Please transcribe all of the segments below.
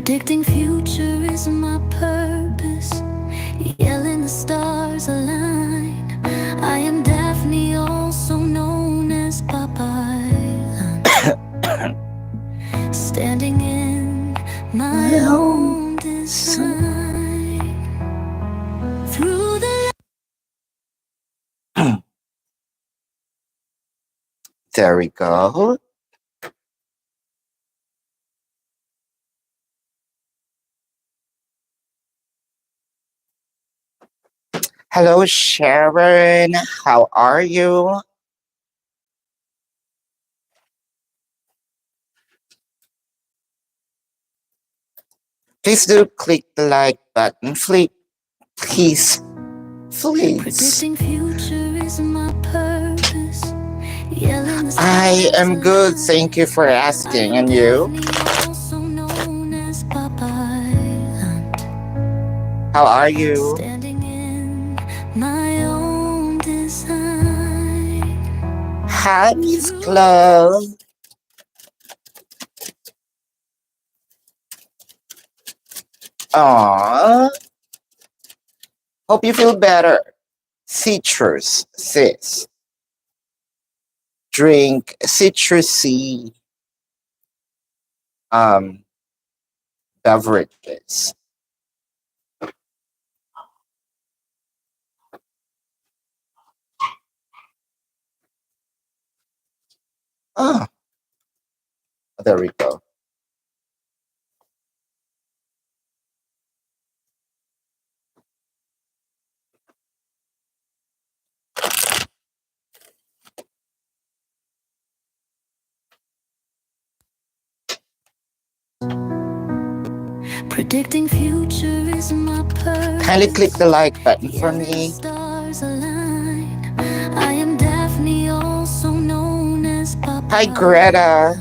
Predicting future is my purpose. Yelling the stars align. I am Daphne, also known as Babaylantv. Standing in my own design. Through the There we go. Hello, Sharon. How are you? Please do click the like button. Please. predicting future is my purpose. Yelling the I stars am good. align. Thank you for I asking. am And you? Daphne, also known as Babaylantv. How are you? Standing in my own design. Hi, Miss Club. Aww. Hope you feel better. Citrus, sis. Drink citrusy um beverages. Oh, there we go. Predicting future is my purpose. Kindly click the like button for Yelling me. stars align. I am Daphne, also known as Hi, Babaylantv. Greta.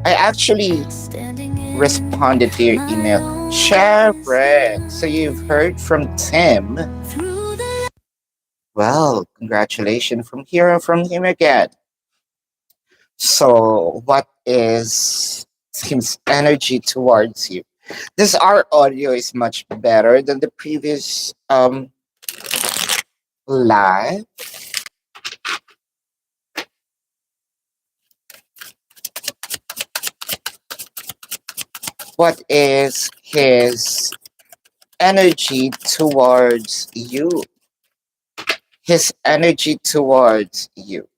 I actually Standing in responded to your my email. own Sharon, so you've heard from Tim. through the Well, congratulations from him again. So, what is Tim's energy towards you? This our audio is much better than the previous live. What is his energy towards you? His energy towards you.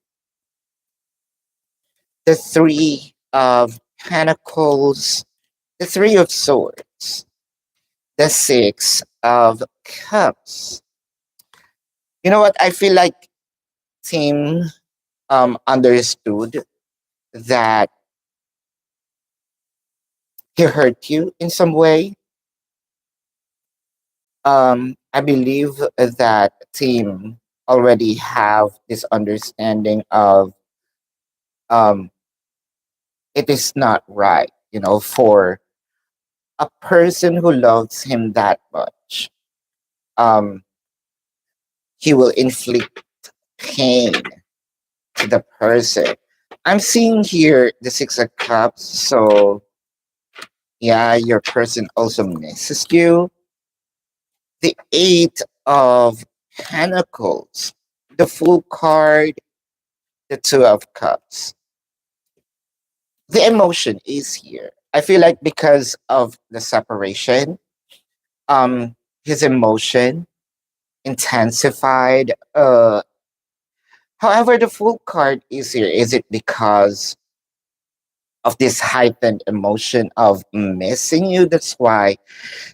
The Three of Pentacles, the Three of Swords, the Six of Cups. You know what? I feel like Tim understood that he hurt you in some way. I believe that Tim already have this understanding of um, it is not right, for a person who loves him that much. Um, he will inflict pain to the person. I'm seeing here the Six of Cups, so yeah, your person also misses you. The Eight of Pentacles, the Fool card, the Two of Cups. The emotion is here. I feel like because of the separation, his emotion intensified. However, the Fool card is here. Is it because of this heightened emotion of missing you? That's why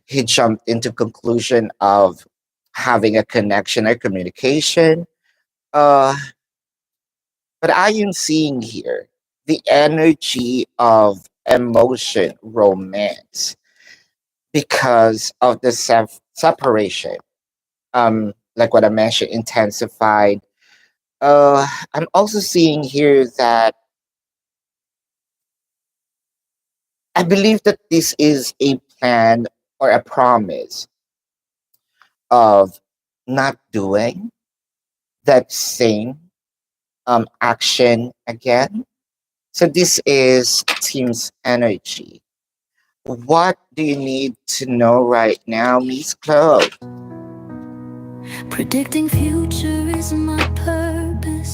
he jumped into conclusion of having a connection or communication. Uh, but I am seeing here the energy of emotion, romance, because of the separation. Like what I mentioned, intensified. I'm also seeing here that I believe that this is a plan or a promise of not doing that same action again. So this is team's energy. What do you need to know right now, Miss Chloe? Predicting future is my purpose.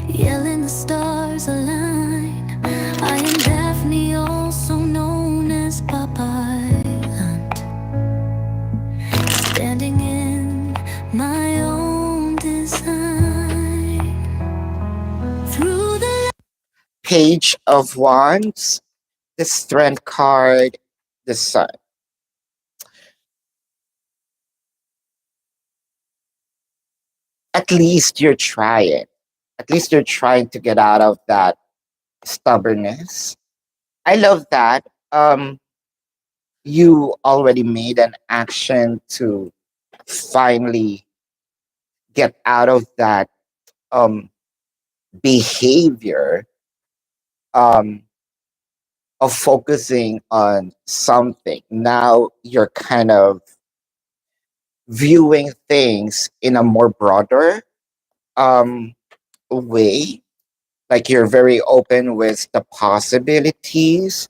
Yelling the stars align. I am Daphne, also known as Babaylantv, standing in my own design. Through the Page of Wands, the Strength card, the Sun. At least you're trying. At least you're trying to get out of that stubbornness. I love that. You already made an action to finally get out of that um behavior um of focusing on something. Now you're kind of viewing things in a more broader um way. Like you're very open with the possibilities.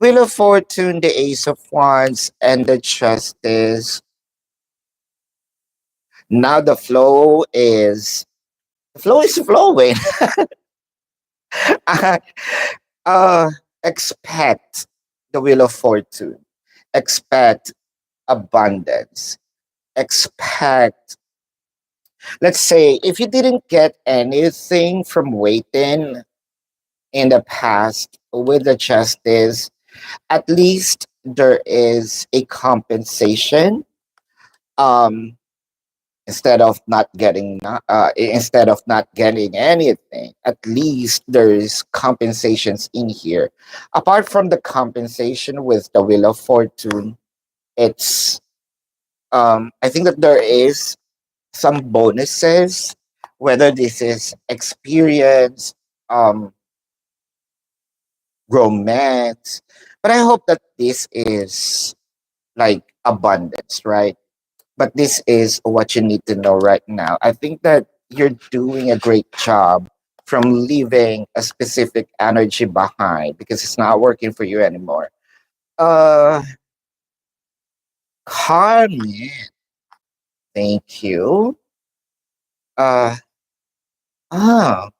Wheel of Fortune, the Ace of Wands, and the Justice. Now the flow is flowing. uh, expect the Wheel of Fortune. Expect abundance. Expect, let's say, if you didn't get anything from waiting in the past with the Justice, at least there is a compensation. Um, instead of not getting anything, at least there's compensations in here. Apart from the compensation with the Wheel of Fortune, it's I think that there is some bonuses, whether this is experience, um romance, but I hope that this is like abundance, right? But this is what you need to know right now. I think that you're doing a great job from leaving a specific energy behind because it's not working for you anymore. Uh, Carmen, thank you. Uh, ah,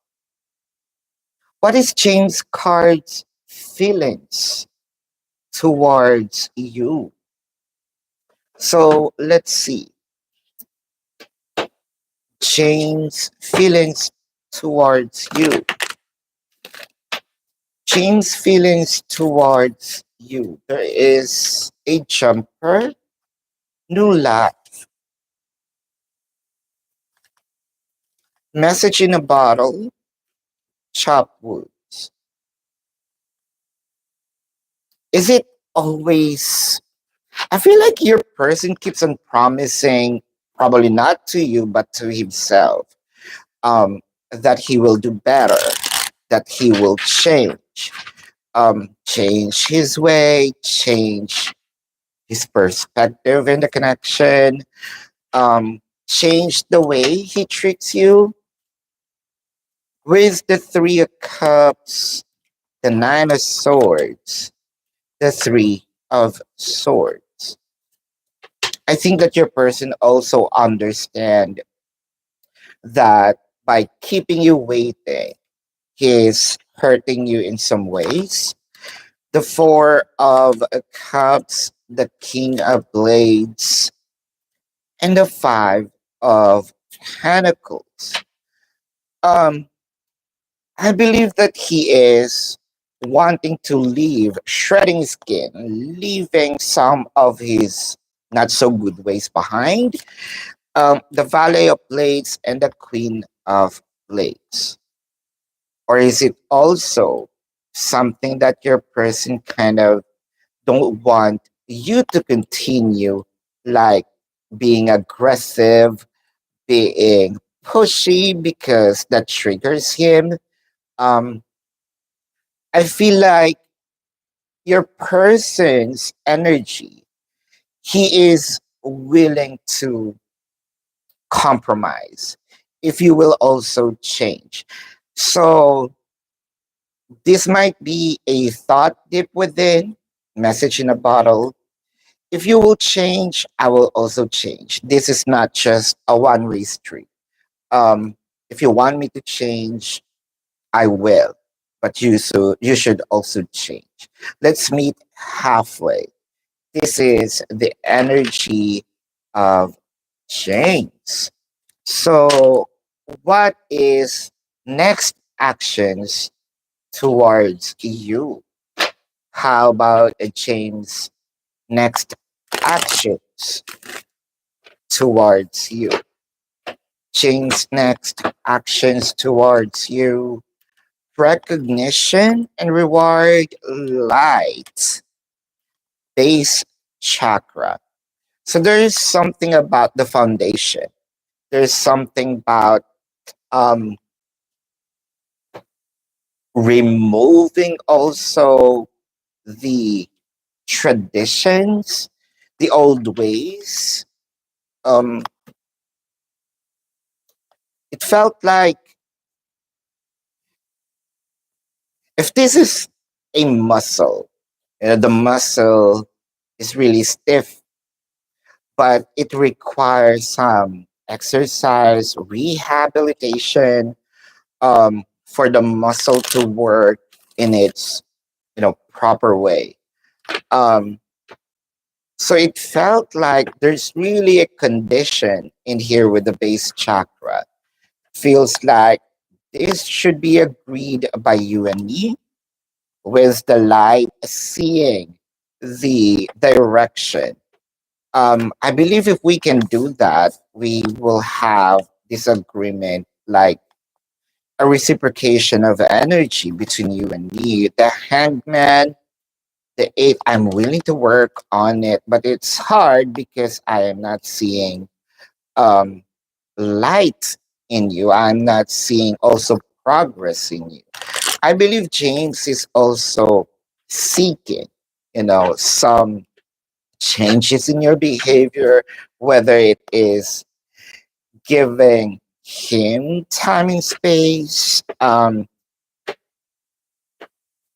what is James Card's feelings towards you? So let's see. James' feelings towards you. James' feelings towards you. There is a jumper, new life, message in a bottle, chopped woods. Is it always? I feel like your person keeps on promising, probably not to you, but to himself, that he will do better, that he will change his way, change his perspective in the connection, change the way he treats you. With the Three of Cups, the Nine of Swords, the Three of Swords. I think that your person also understand that by keeping you waiting, he is hurting you in some ways. The Four of Cups, the King of Blades, and the Five of Pentacles. Um, I believe that he is wanting to leave, shredding skin, leaving some of his not so good ways behind. The Valet of Blades and the Queen of Blades. Or is it also something that your person kind of don't want you to continue, like being aggressive, being pushy because that triggers him? Um, I feel like your person's energy, he is willing to compromise if you will also change. So this might be a thought deep within. message in a bottle. If you will change, I will also change. This is not just a one-way street. Um, if you want me to change, I will. But you should also change. Let's meet halfway. This is the energy of change. So, what is next actions towards you? How about James' next actions towards you? James' next actions towards you. Recognition and reward light base chakra. So there is something about the foundation. There's something about um, removing also the traditions, the old ways. Um, it felt like if this is a muscle, the muscle is really stiff, but it requires some exercise, rehabilitation, for the muscle to work in its proper way. Um, so it felt like there's really a condition in here with the base chakra. Feels like this should be agreed by you and me, with the light seeing the direction. I believe if we can do that, we will have this agreement, like a reciprocation of energy between you and me. The hangman, the eight, I'm willing to work on it, but it's hard because I am not seeing um, light in you. I'm not seeing also progress in you. I believe James is also seeking, some changes in your behavior, whether it is giving him time and space.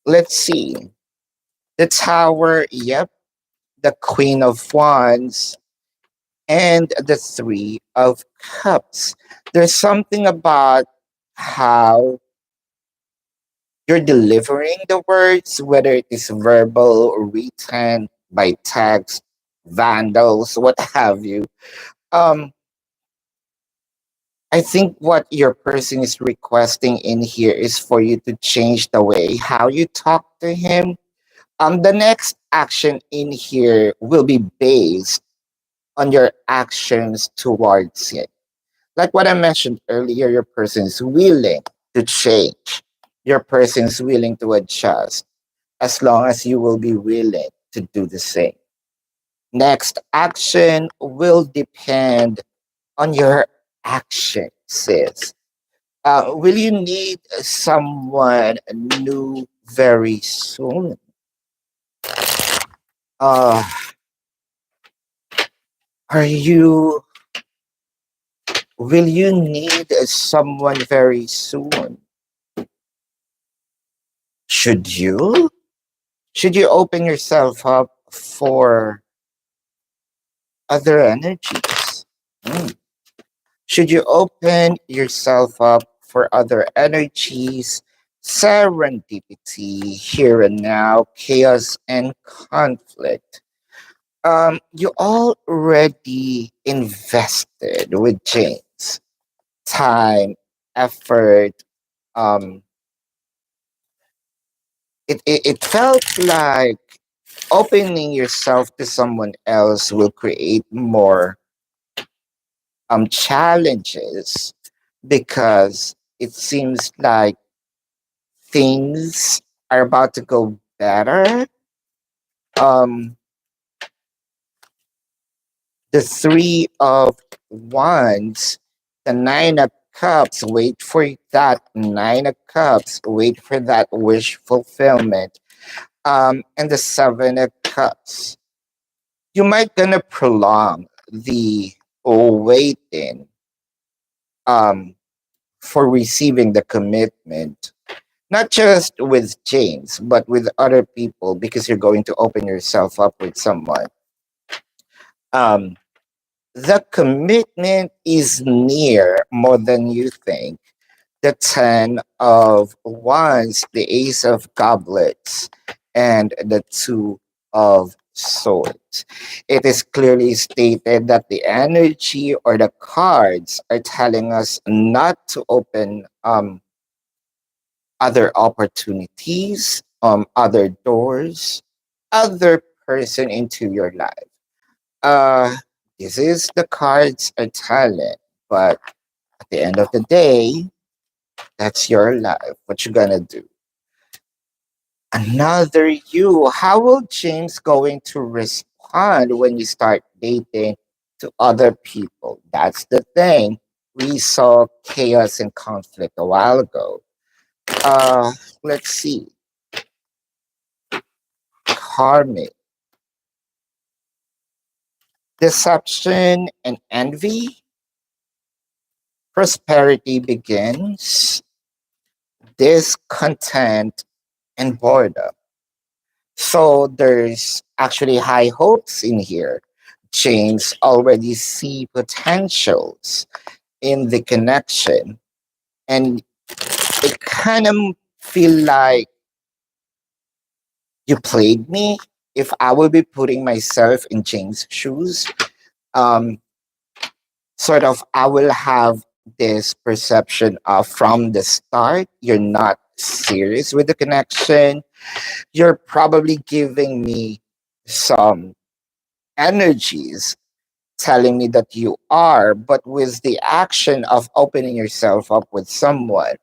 Let's see. The Tower, yep. The Queen of Wands and the Three of Cups. There's something about how you're delivering the words, whether it is verbal or written by text, vandals, what have you. Um, I think what your person is requesting in here is for you to change the way how you talk to him. The next action in here will be based on your actions towards it. Like what I mentioned earlier, your person is willing to change. Your person is willing to adjust as long as you will be willing to do the same. Next action will depend on your action, sis. Will you need someone new very soon? Uh, are you, will you need someone very soon? Should you? Should you open yourself up for other energies? Mm. Should you open yourself up for other energies, serendipity, here and now, chaos and conflict? You already invested with James time, effort. Um, it felt like opening yourself to someone else will create more challenges because it seems like things are about to go better. Um, the Three of Wands, the Nine of Cups, wait for that Nine of Cups, wait for that wish fulfillment. And the Seven of Cups. You might gonna prolong the waiting um for receiving the commitment, Not just with James, but with other people, because you're going to open yourself up with someone. Um, the commitment is near more than you think. The 10 of Wands, the Ace of Goblets, and the Two of Swords. It is clearly stated that the energy or the cards are telling us not to open other opportunities, other doors, other person into your life. Uh, this is the cards are telling, but at the end of the day, that's your life. What you gonna do? Another you. How will James going to respond when you start dating to other people? That's the thing. We saw chaos and conflict a while ago. Uh, let's see. Karmic deception and envy. Prosperity begins. Discontent and boredom. So there's actually high hopes in here. James already see potentials in the connection, and it kind of feel like you played me. If I will be putting myself in James' shoes, um, sort of I will have this perception of from the start you're not serious with the connection. You're probably giving me some energies telling me that you are, but with the action of opening yourself up with someone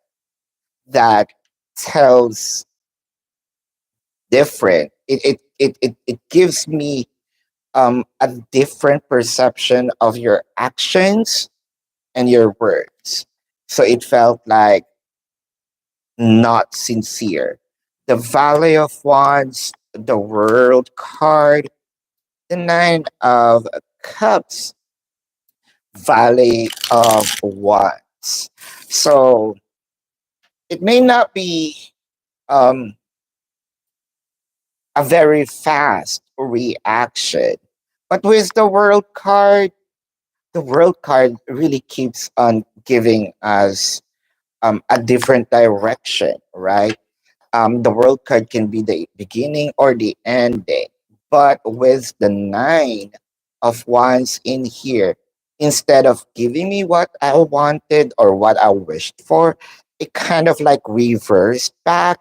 that tells different, it gives me a different perception of your actions and your words. So it felt like not sincere. The Valley of Wands, the World card, the Nine of Cups, Valley of Wands. So it may not be um, a very fast reaction, but with the World card really keeps on giving us a different direction, right? The World card can be the beginning or the ending, but with the Nine of Wands in here, instead of giving me what I wanted or what I wished for, it kind of like reversed back.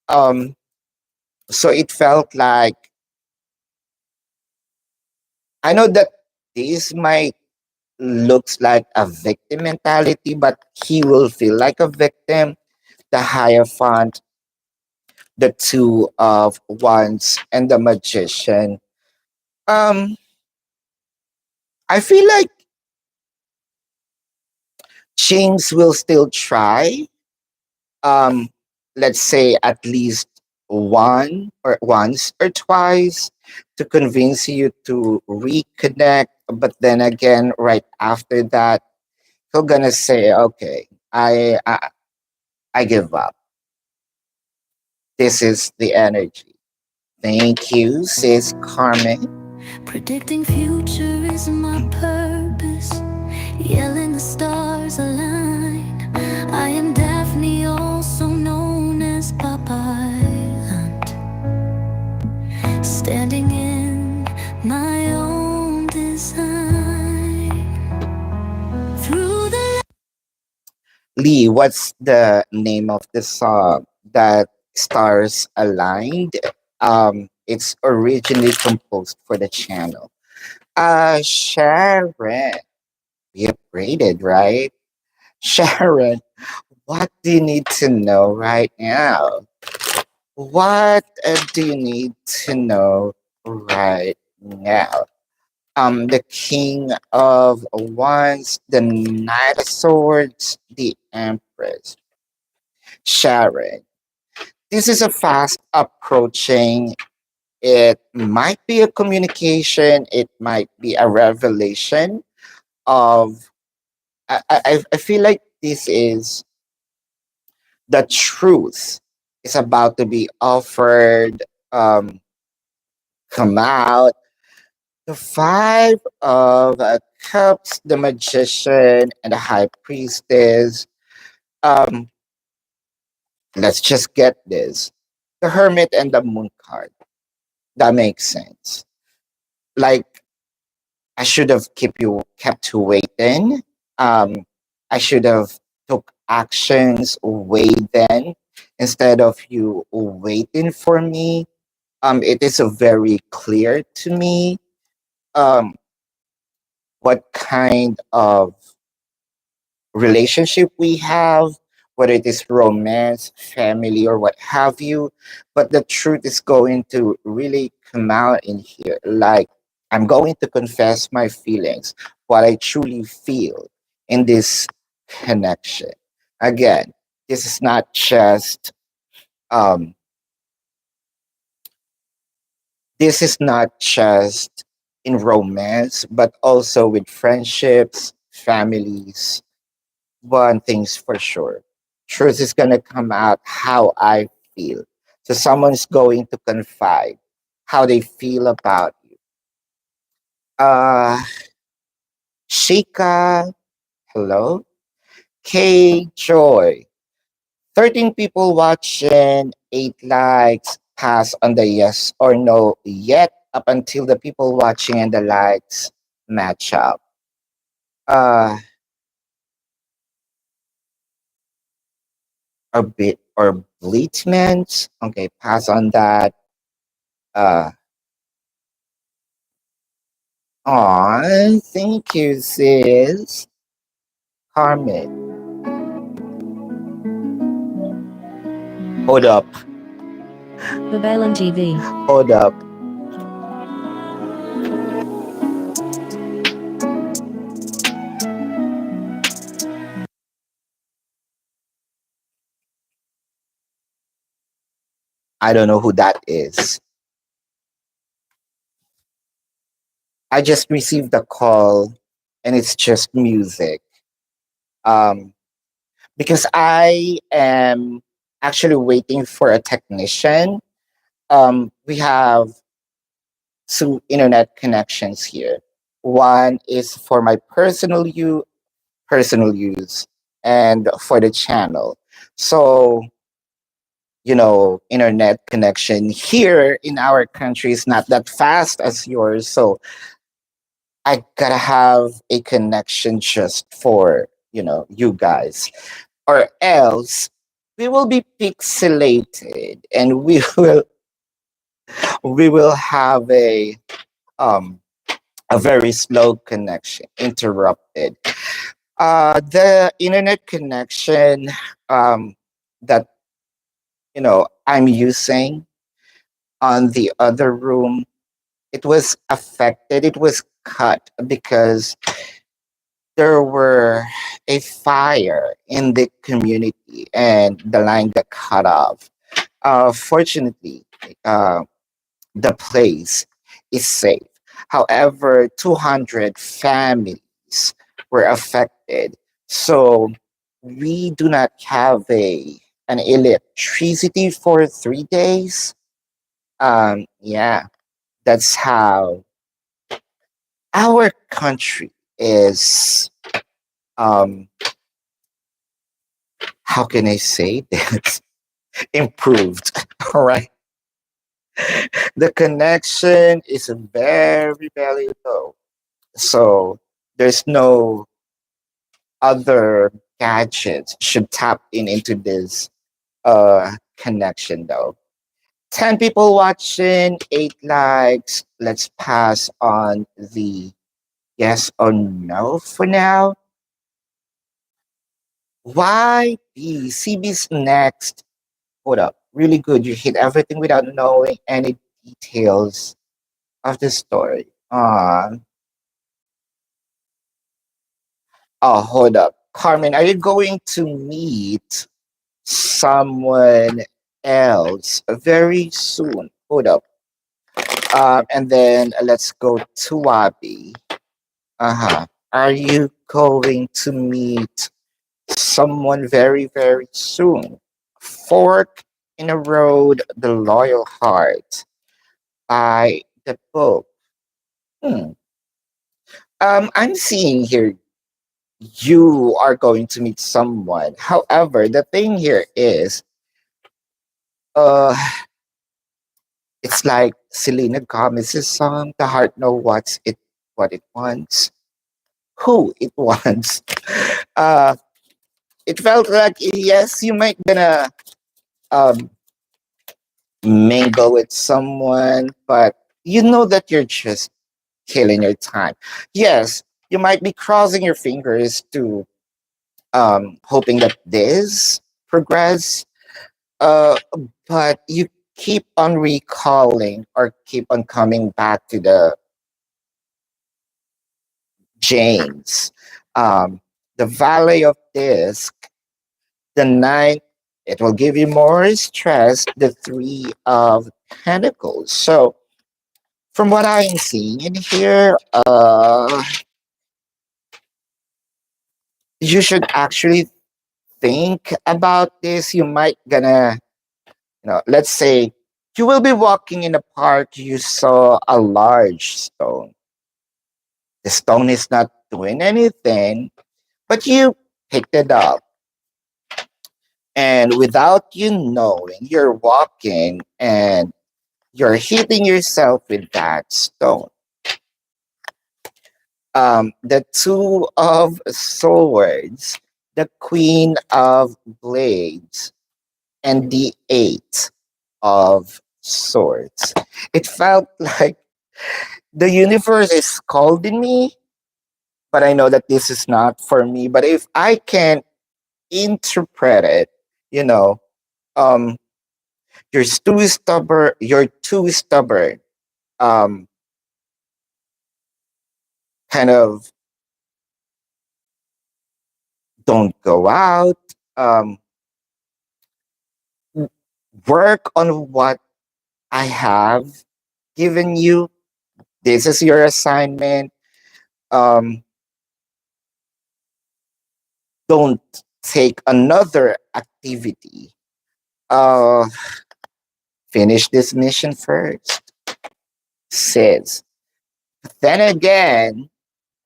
Um, so it felt like I know that this might looks like a victim mentality, but he will feel like a victim. The Hierophant, the Two of Wands, and the Magician. Um, I feel like James will still try. Um, let's say at least once or twice to convince you to reconnect. But then again, right after that, he'll gonna say, "Okay, I give up. This is the energy." Thank you, sis Carmen. Predicting future is my purpose. Yelling the stars align. I am Daphne, also known as Babaylantv, standing in my own design. Through the Lee, what's the name of the song that stars aligned? It's originally composed for the channel. Sharon, we upgraded, right? Sharon, what do you need to know right now? What do you need to know right now? The King of Wands, the Knight of Swords, the Empress. Sharon, this is a fast approaching. It might be a communication, it might be a revelation of. I feel like this is the truth is about to be offered, come out. The Five of Cups, the Magician, and the High Priestess. Um, let's just get this. The Hermit and the Moon card. That makes sense. Like, I should have kept you waiting. Um, I should have took actions way then instead of you waiting for me. It is very clear to me um what kind of relationship we have, whether it is romance, family, or what have you. But the truth is going to really come out in here. Like, I'm going to confess my feelings, what I truly feel in this connection. Again, this is not just um this is not just in romance, but also with friendships, families. One thing's for sure. Truth is gonna come out how I feel. So someone's going to confide how they feel about you. Uh Shika, hello. K Joy. 13 people watching, 8 likes, pass on the yes or no yet up until the people watching and the likes match up. Uh or bit or bleachment. Okay, pass on that. Uh Aw, thank you, sis. Carmen, hold up, Babaylantv. hold up. I don't know who that is. I just received a call and it's just music. Um, because I am actually waiting for a technician. We have two internet connections here. One is for my personal use, and for the channel. So internet connection here in our country is not that fast as yours. So I gotta have a connection just for, you guys. Or else we will be pixelated and we will have um a very slow connection, interrupted. The internet connection that I'm using on the other room, it was affected, it was cut because there were a fire in the community and the line got cut off. Fortunately, uh, the place is safe. However, 200 families were affected. So we do not have an electricity for 3 days. Yeah, that's how our country is. Um, how can I say this? Improved. All right. The connection is very, very low. So there's no other gadgets should tap into this connection though. 10 people watching, 8 likes. Let's pass on the yes or no for now. Why B? CB's next. Hold up. Really good. You hit everything without knowing any details of the story. Oh, hold up. Carmen, are you going to meet someone else very soon? Hold up. And then let's go to Abby. Uh-huh. Are you going to meet someone very, very soon? Fork. in a road, The Loyal Heart by the book. Hmm. I'm seeing here you are going to meet someone. However, the thing here is, uh, it's like Selena Gomez's song, "The Heart Know What It Wants, Who It Wants." Uh, it felt like yes, you might gonna um mingle with someone, but you know that you're just killing your time. Yes, you might be crossing your fingers to hoping that this progress, uh, but you keep on recalling or keep on coming back to the James, the Valley of Disc, the Nine. It will give you more stress. The Three of Pentacles. So, from what I'm seeing in here, you should actually think about this. You might gonna, let's say you will be walking in a park. You saw a large stone. The stone is not doing anything, but you picked it up. And without you knowing, you're walking and you're hitting yourself with that stone. The Two of Swords, the Queen of Blades, and the Eight of Swords. It felt like the universe is scolding me, but I know that this is not for me. But if I can interpret it, you know, um, you're too stubborn, um, kind of don't go out, um, work on what I have given you. This is your assignment. Um, don't take another activity. Uh, Finish this mission first, sis. Then again,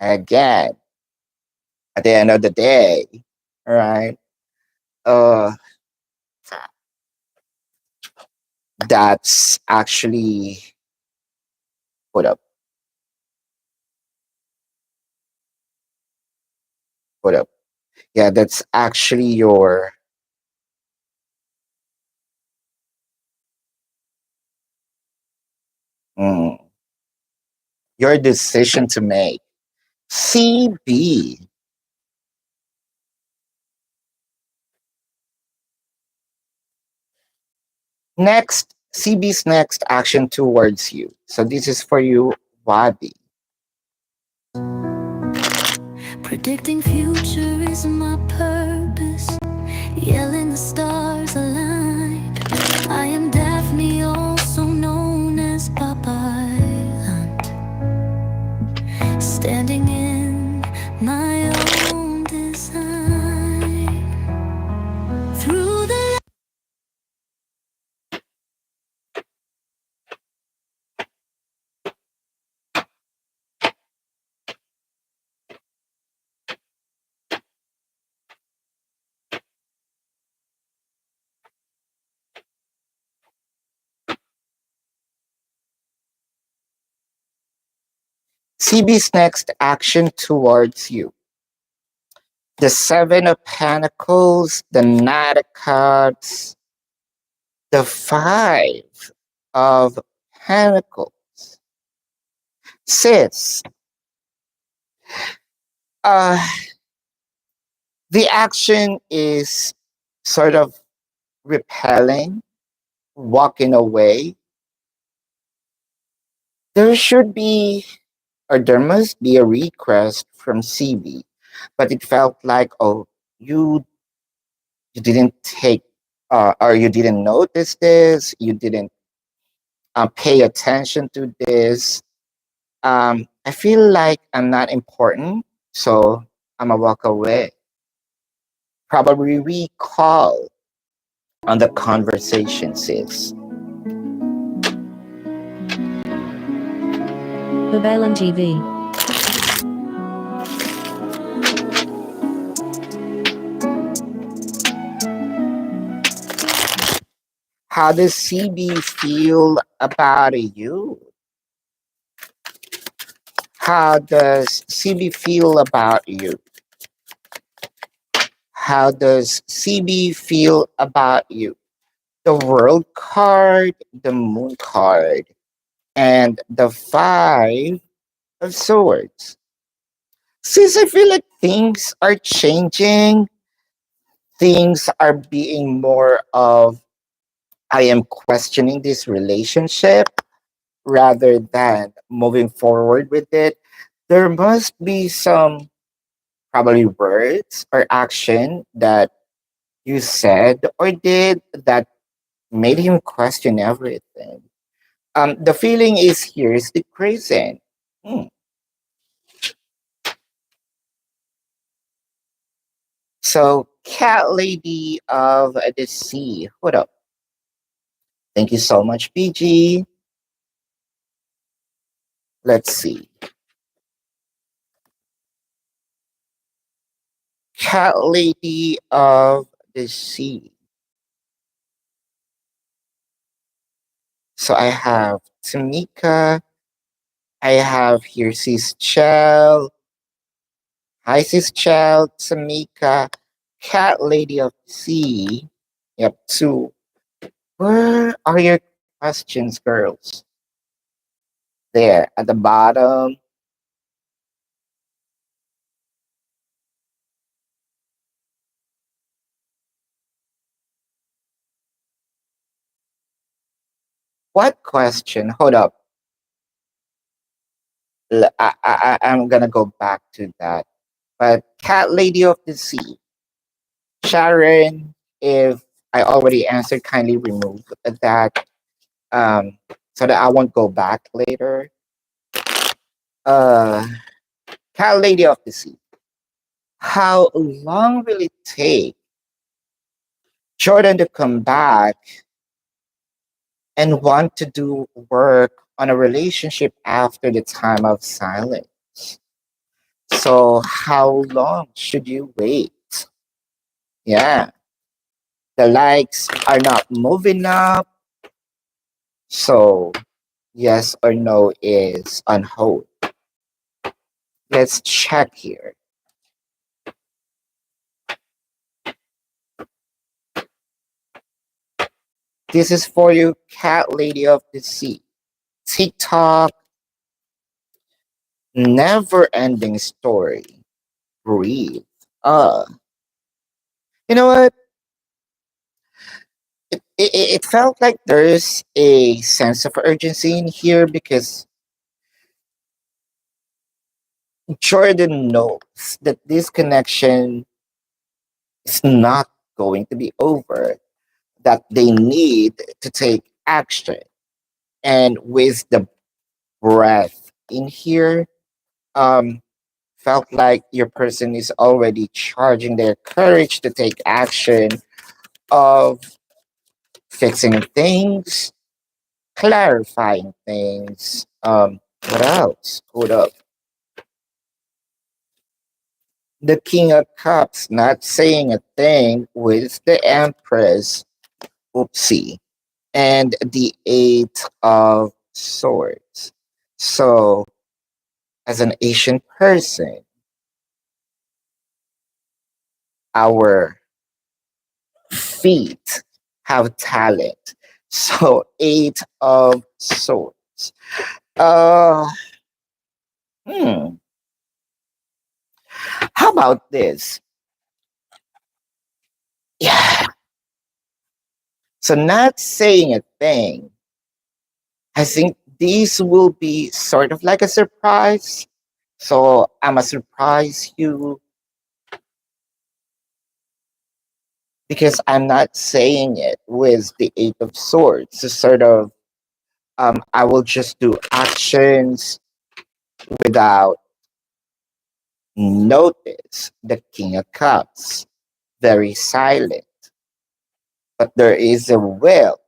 at the end of the day, all right, uh, that's actually, put up, put up. Yeah, that's actually mm, your decision to make. CB. Next, CB's next action towards you. So this is for you, Wadi. Predicting future is my purpose. Yelling the stars aligned. I am Daphne, also known as Babaylantv, standing in my own design. Through the CB's next action towards you. The Seven of Pentacles, the Knight of Cups, the Five of Pentacles. Sis, uh, the action is sort of repelling, walking away. There should be, or there must be a request from CB, but it felt like, oh, you you didn't take, or you didn't notice this, you didn't pay attention to this. I feel like I'm not important, so I'm gonna walk away. Probably recall. on the conversation, sis. Babaylantv. How does CB feel about you? How does CB feel about you? How does CB feel about you? The world card, the moon card, and the five of swords. Since I feel like things are changing, things are being more of I am questioning this relationship rather than moving forward with it. There must be some probably words or action that you said or did that made him question everything. The feeling is here is decreasing. Hmm. So, Cat Lady of the Sea. Hold up. Thank you so much, PG. Let's see. Cat Lady of the Sea. So I have Tamika. I have here Sis Chell. Hi, Sis Chell, Tamika. Cat Lady of the Sea. Yep, two. Where are your questions, girls? There at the bottom. What question? Hold up. I'm gonna go back to that. But Cat Lady of the Sea, Sharon. If I already answered, kindly remove that, um, so that I won't go back later. Uh, Cat Lady of the Sea. How long will it take Jordan to come back and want to do work on a relationship after the time of silence? So, how long should you wait? Yeah, the likes are not moving up. So, yes or no is on hold. Let's check here. This is for you, Cat Lady of the Sea. TikTok, never ending story. Breathe. Uh, you know what? It felt like there's a sense of urgency in here because Jordan knows that this connection is not going to be over, that they need to take action. And with the breath in here, um, felt like your person is already charging their courage to take action of fixing things, clarifying things. What else? Hold up. The King of Cups not saying a thing with the Empress, oopsie, and the Eight of Swords. So, as an Asian person, our feet have talent. So, Eight of Swords. Uh, hmm. How about this? Yeah. So, not saying a thing. I think this will be sort of like a surprise. So, I'm a surprise you because I'm not saying it with the Eight of Swords. So, sort of, I will just do actions without notice. The King of Cups, very silent. but there is a will.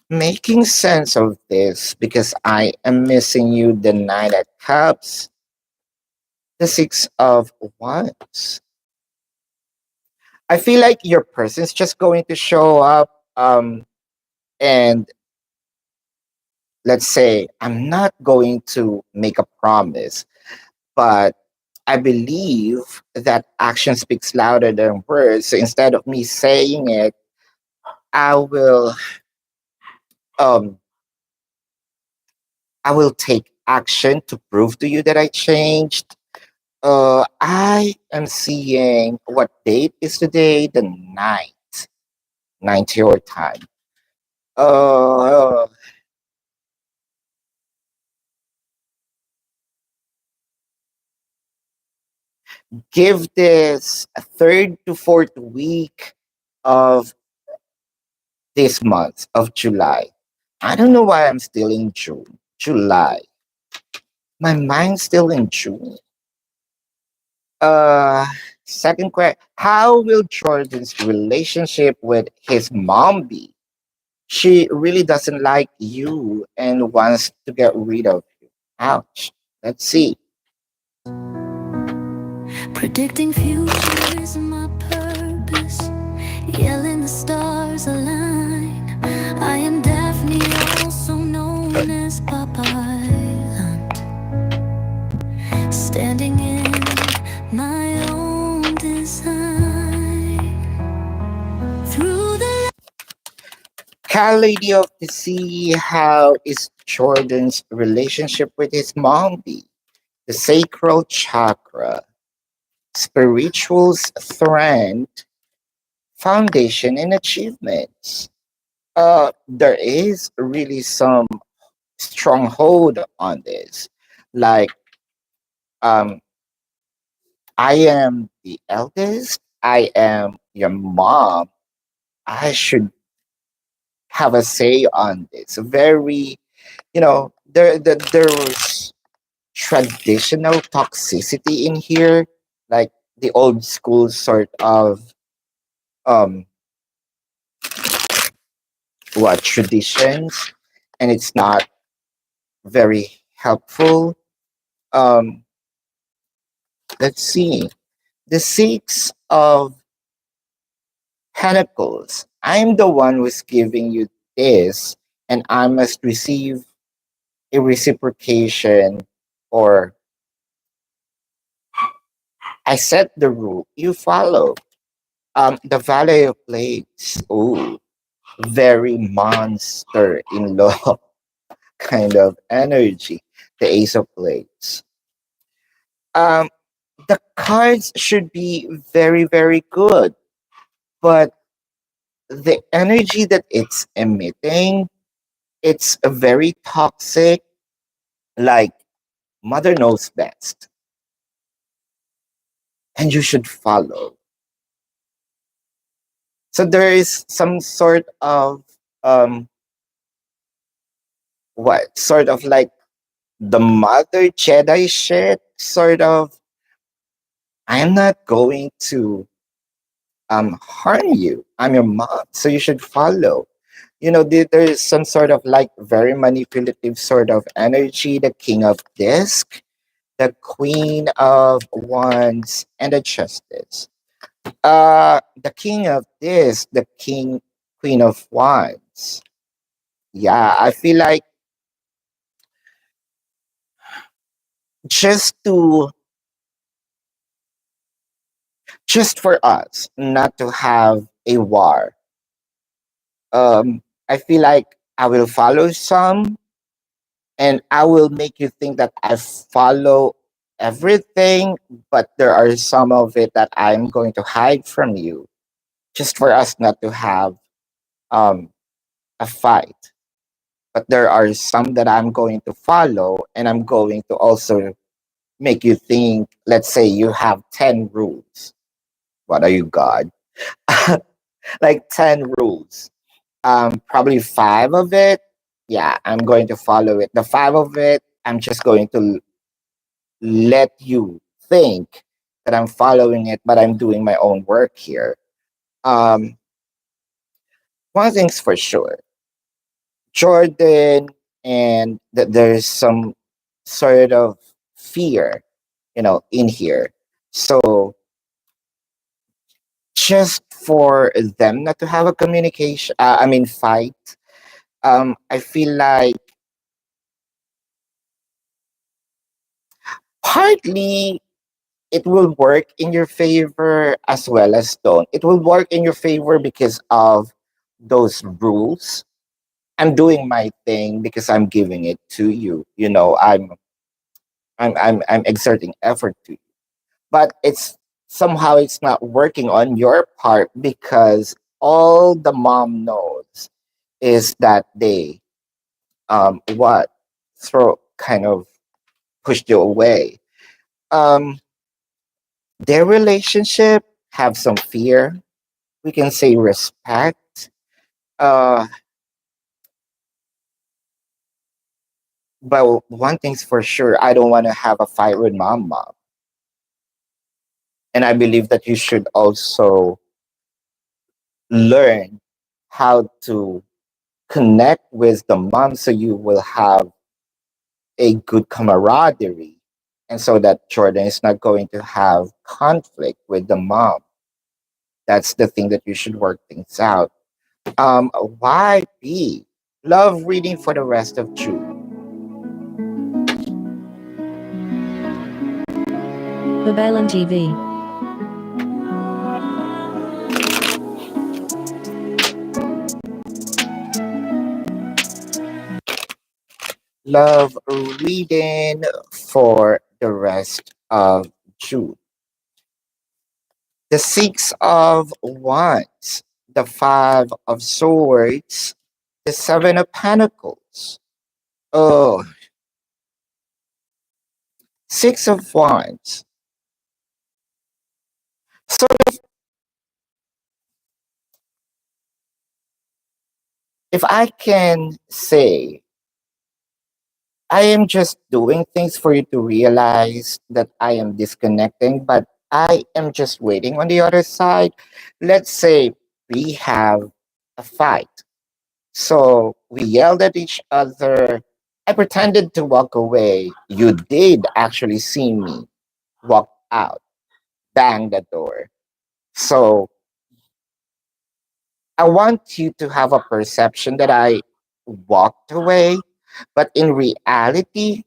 Making sense of this because I am missing you the nine of cups, the six of wands. I feel like your person's just going to show up, and let's say I'm not going to make a promise, but I believe that action speaks louder than words. So instead of me saying it, I will um I will take action to prove to you that I changed. I am seeing what date is today? The ninth, 9th your time. Uh, Give this a third to fourth week of this month of July. I don't know why I'm still in June. July. My mind's still in June. Uh, Second question: how will Jordan's relationship with his mom be? She really doesn't like you and wants to get rid of you. Ouch. Let's see. Predicting future is my purpose. Yelling the stars align. I am Daphne, also known as Babaylantv, standing in my own design. Through the Cal Lady of the Sea, how is Jordan's relationship with his mom be? The sacral chakra, spiritual strength, foundation, and achievements. There is really some stronghold on this. Like, um, I am the eldest, I am your mom, I should have a say on this. Very, there was traditional toxicity in here, like the old school sort of um what traditions, and it's not very helpful. Um, let's see. The six of pentacles. I'm the one who's giving you this, and I must receive a reciprocation, or I set the rule, you follow. The Valley of Blades. Ooh, very monster in law kind of energy. The Ace of Blades. Um, the cards should be very, very good, but the energy that it's emitting, it's a very toxic, like mother knows best, and you should follow. So there is some sort of um what sort of like the mother Jedi shit, sort of. I'm not going to harm you. I'm your mom, so you should follow. There is some sort of like very manipulative sort of energy. The King of Disc, the Queen of Wands, and the Justice. The King of Disc, the Queen of Wands. Yeah, I feel like just to just for us not to have a war. I feel like I will follow some, and I will make you think that I follow everything, but there are some of it that I'm going to hide from you just for us not to have um, a fight. But there are some that I'm going to follow, and I'm going to also make you think, let's say you have 10 rules. What are you, God? Like 10 rules. Probably five of it, yeah, I'm going to follow it. The five of it, I'm just going to let you think that I'm following it, but I'm doing my own work here. Um, One thing's for sure, Jordan, and that there's some sort of fear, in here. So just for them not to have a communication, I mean, fight, I feel like partly it will work in your favor as well as don't. It will work in your favor because of those rules. I'm doing my thing because I'm giving it to you. I'm exerting effort to you. But it's somehow it's not working on your part because all the mom knows is that they what throw kind of pushed you away. Um their relationship have some fear. We can say respect. Uh but one thing's for sure, I don't want to have a fight with mom. And I believe that you should also learn how to connect with the mom so you will have a good camaraderie, and so that Jordan is not going to have conflict with the mom. That's the thing that you should work things out. Why be love reading for the rest of June? Babaylantv. Love reading for the rest of June. The Six of Wands, the Five of Swords, the Seven of Pentacles. Oh, Six of Wands. So if I can say, I am just doing things for you to realize that I am disconnecting, but I am just waiting on the other side. Let's say we have a fight. So we yelled at each other. I pretended to walk away. You did actually see me walk out, bang the door. So I want you to have a perception that I walked away, but in reality,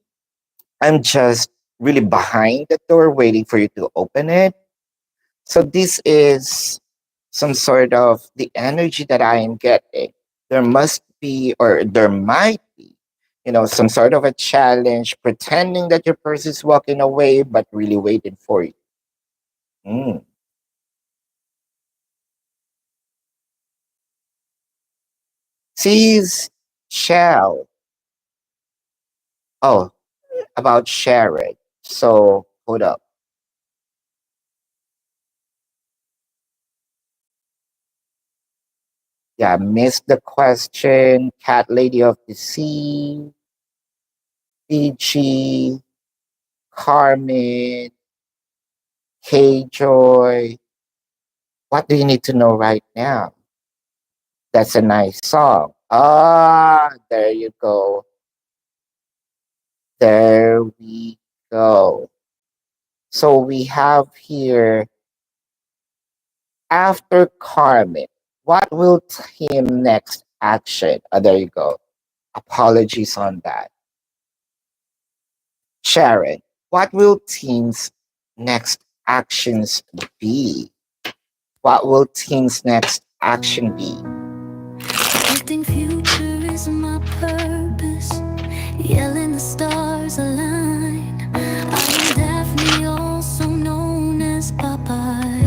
I'm just really behind the door waiting for you to open it. So this is some sort of the energy that I am getting. There must be, or there might be, some sort of a challenge, pretending that your person is walking away, but really waiting for you. Mm. Sees shall. Oh, about Sharon. So hold up. Yeah, missed the question. Cat Lady of the Sea, Peachy, Carmen, K Joy. What do you need to know right now? That's a nice song. Ah, there you go. There we go. So we have here after Carmen. What will team next action? Ah, there you go. Apologies on that. Sharon, what will team's next actions be? What will team's next action be? Predicting future is my purpose. Yelling the stars align. I am Daphne, also known as Babaylantv,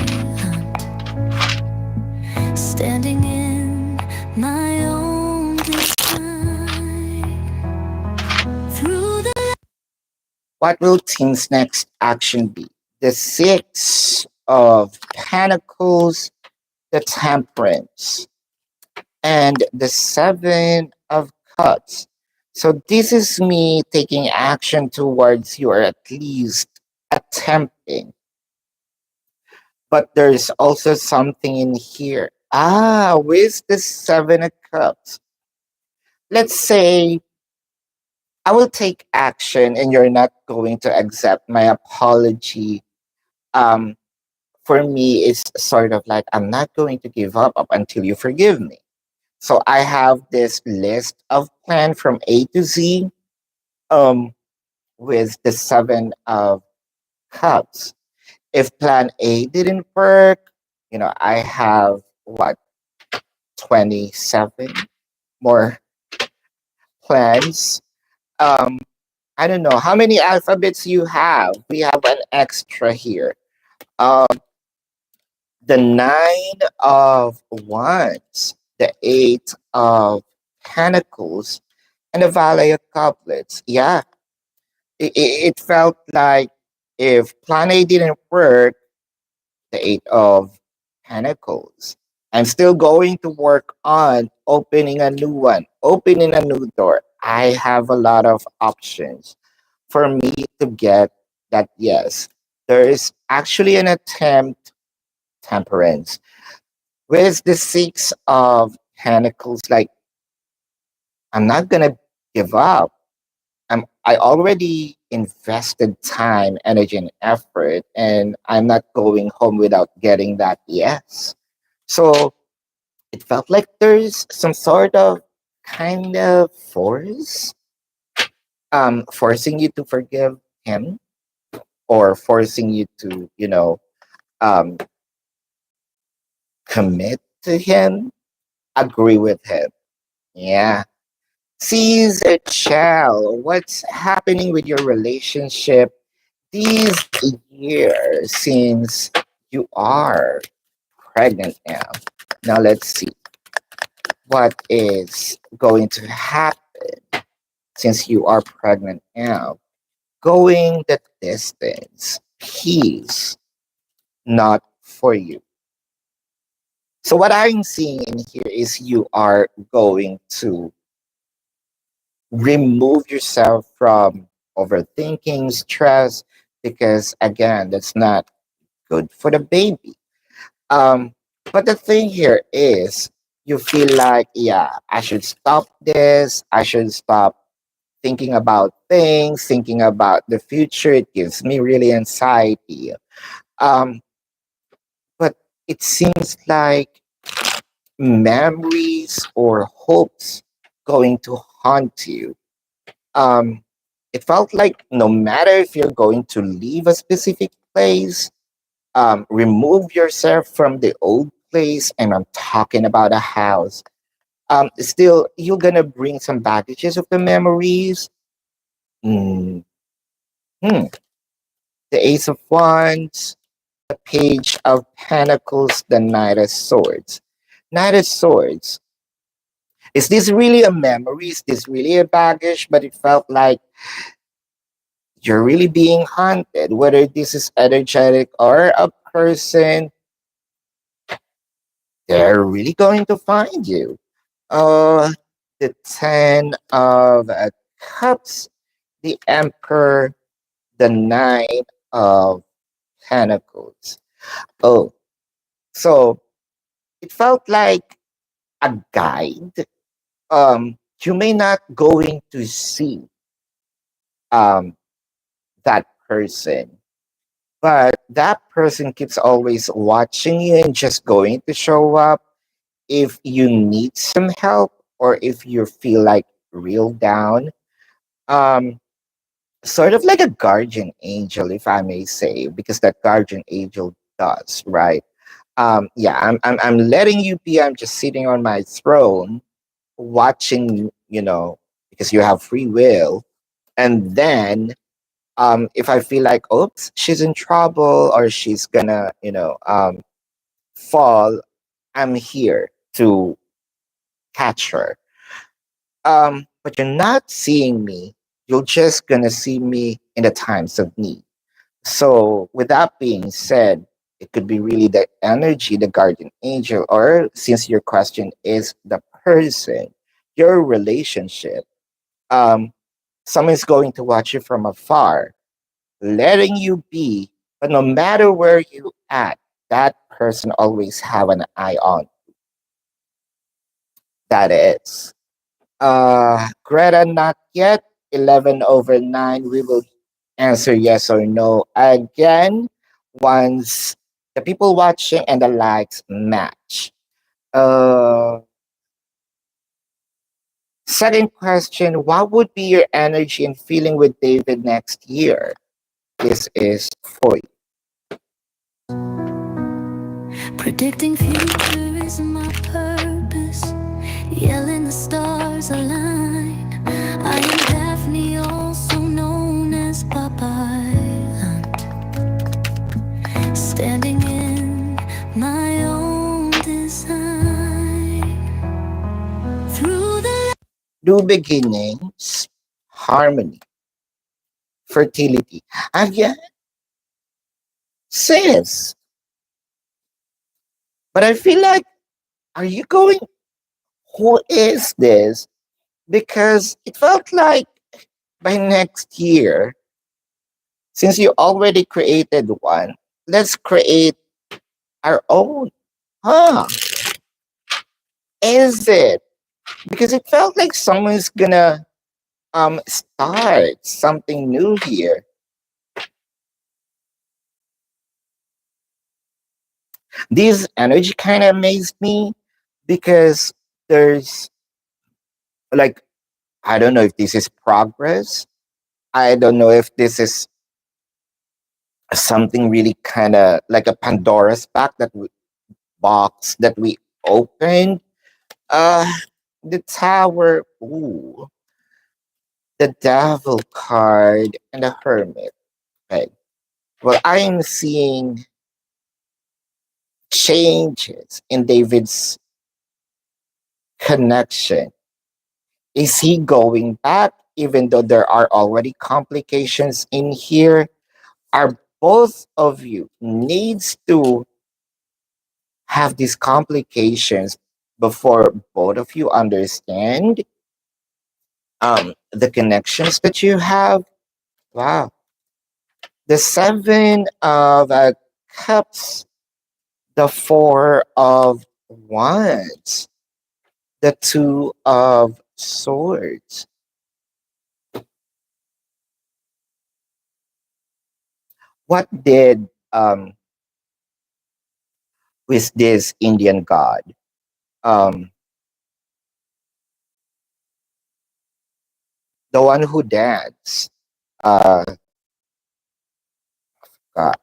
standing in my own design. Through the What will team's next action be? The Six of Pentacles, the Temperance, and the Seven of Cups. So this is me taking action towards you, or at least attempting. But there's also something in here. With the Seven of Cups, let's say I will take action and you're not going to accept my apology. Um, for me, it's sort of like I'm not going to give up until you forgive me. So I have this list of plan from A to Z um, with the Seven of Cups. If plan A didn't work, I have what, 27 more plans. Um, I don't know how many alphabets you have. We have an extra here. Um, the Nine of Wands, the Eight of Pentacles, and the Valet of Couplets. Yeah, it felt like if plan A didn't work, the Eight of Pentacles. I'm still going to work on opening a new one, opening a new door. I have a lot of options for me to get that yes. There is actually an attempt, temperance, with the Six of Pentacles. Like, I'm not gonna give up. I already invested time, energy, and effort, and I'm not going home without getting that yes. So it felt like there's some sort of kind of forcing you to forgive him, or forcing you to, um, commit to him, agree with him. Yeah. Caesar Chell, what's happening with your relationship these years since you are pregnant now? Now let's see what is going to happen since you are pregnant now. Going the distance, he's not for you. So what I'm seeing in here is you are going to remove yourself from overthinking, stress, because again, that's not good for the baby. Um, but the thing here is you feel like, yeah, I should stop this. I should stop thinking about things, thinking about the future. It gives me really anxiety. Um, but it seems like memories or hopes going to haunt you. Um, it felt like no matter if you're going to leave a specific place, remove yourself from the old place, and I'm talking about a house. Still, you're gonna bring some baggages of the memories. Mm, hmm. The Ace of Wands, the Page of Pentacles, the Knight of Swords. Knight of Swords. Is this really a memory? Is this really a baggage? But it felt like you're really being haunted. Whether this is energetic or a person, they're really going to find you. Uh, the Ten of Cups, the Emperor, the Nine of Pentacles. Oh, so it felt like a guide. You may not going to see um that person, but that person keeps always watching you and just going to show up if you need some help, or if you feel like real down. Um, Sort of like a guardian angel, if I may say, because that guardian angel does, right? Yeah, I'm letting you be. I'm just sitting on my throne, watching, because you have free will. And then, if I feel like, oops, she's in trouble, or she's gonna, fall, I'm here to catch her. But you're not seeing me. You're just gonna see me in the times of need. So, with that being said, it could be really the energy, the guardian angel, or since your question is the person, your relationship. Um, Someone's going to watch you from afar, letting you be, but no matter where you at, that person always have an eye on. That is. Greta, not yet. 11 over 9. We will answer yes or no again once the people watching and the likes match. Uh, Second question, what would be your energy and feeling with David next year? This is for you. Predicting future is my purpose. Yelling the stars align. I am Daphne, also known as Babaylantv, standing in my own design. Through the New beginnings, harmony, fertility. Again, sis. But I feel like, are you going, who is this? Because it felt like by next year, since you already created one, let's create our own. Huh? Is it? Because it felt like someone's gonna start something new here. This energy kind of amazed me because there's like, I don't know if this is progress. I don't know if this is something really kind of like a Pandora's box that we opened. Uh, the Tower, ooh, the Devil card, and the Hermit. Right. Well, I am seeing changes in David's connection. Is he going back, even though there are already complications in here? Are both of you needs to have these complications before both of you understand the connections that you have? Wow. The seven of cups, the four of wands, the two of swords. What did with this Indian god? Um, the one who danced. Uh, God,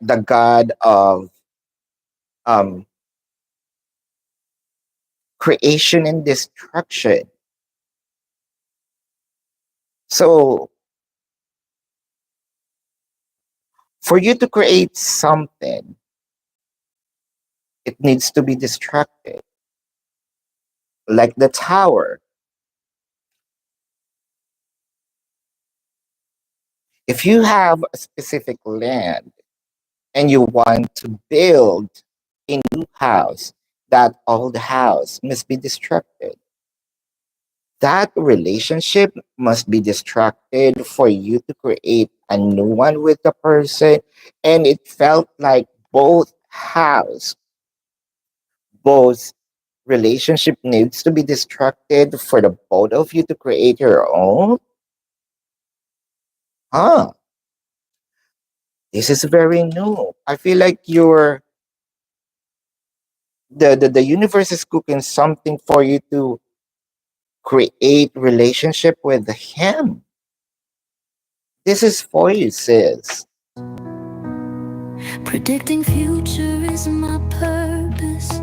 the god of um creation and destruction. So for you to create something, it needs to be destructed. Like the tower. If you have a specific land and you want to build a new house, that old house must be destructed. That relationship must be destructed for you to create a new one with the person. And it felt like both relationship needs to be destructed for the both of you to create your own. Huh? This is very new. I feel like the universe is cooking something for you to create relationship with him. This is for you, sis. predicting future is my purpose.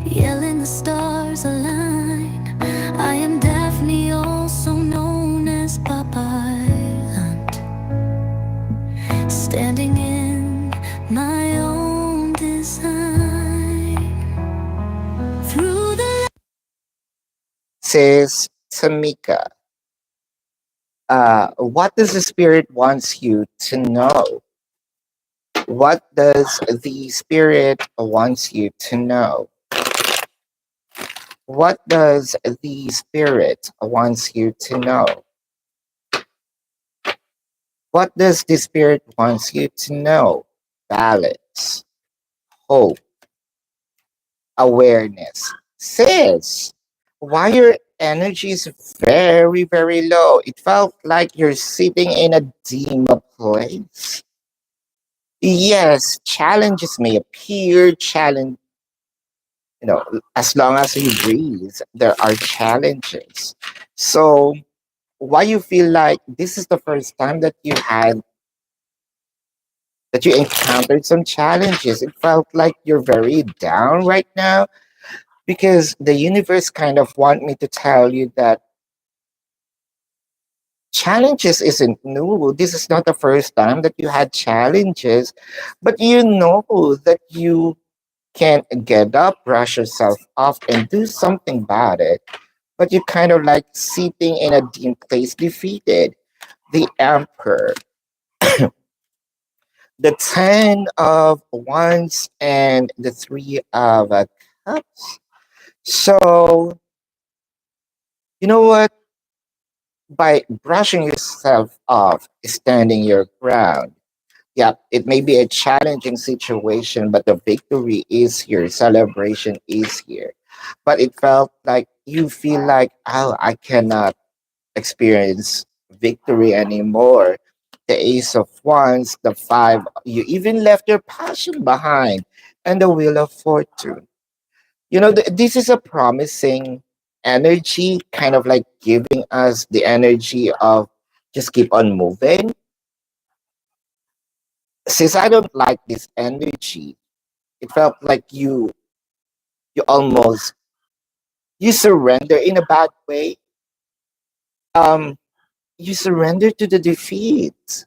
Yelling the stars align. I am Daphne, also known as Babaylantv, standing in my own design. Through the Sis Tamika, what does the spirit wants you to know? What does the spirit wants you to know? What does the spirit wants you to know? What does the spirit wants you to know? Balance, hope, awareness. Sis, why your energy is very, very low? It felt like you're sitting in a dim place. Yes, challenges may appear, as long as you breathe, there are challenges. So, why you feel like this is the first time that you encountered some challenges? It felt like you're very down right now because the universe kind of want me to tell you that challenges isn't new. This is not the first time that you had challenges, but you know that you can get up, brush yourself off, and do something about it. But you kind of like sitting in a dim place defeated. The Emperor, the Ten of Wands, and the Three of Cups. So, you know what? By brushing yourself off, standing your ground, yeah, it may be a challenging situation, but the victory is here, celebration is here. But it felt like you feel like, oh, I cannot experience victory anymore. The Ace of Wands, the Five, you even left your passion behind, and the Wheel of Fortune. This is a promising energy, kind of like giving us the energy of just keep on moving. Since I don't like this energy, it felt like you almost you surrender in a bad way. Um, you surrender to the defeat.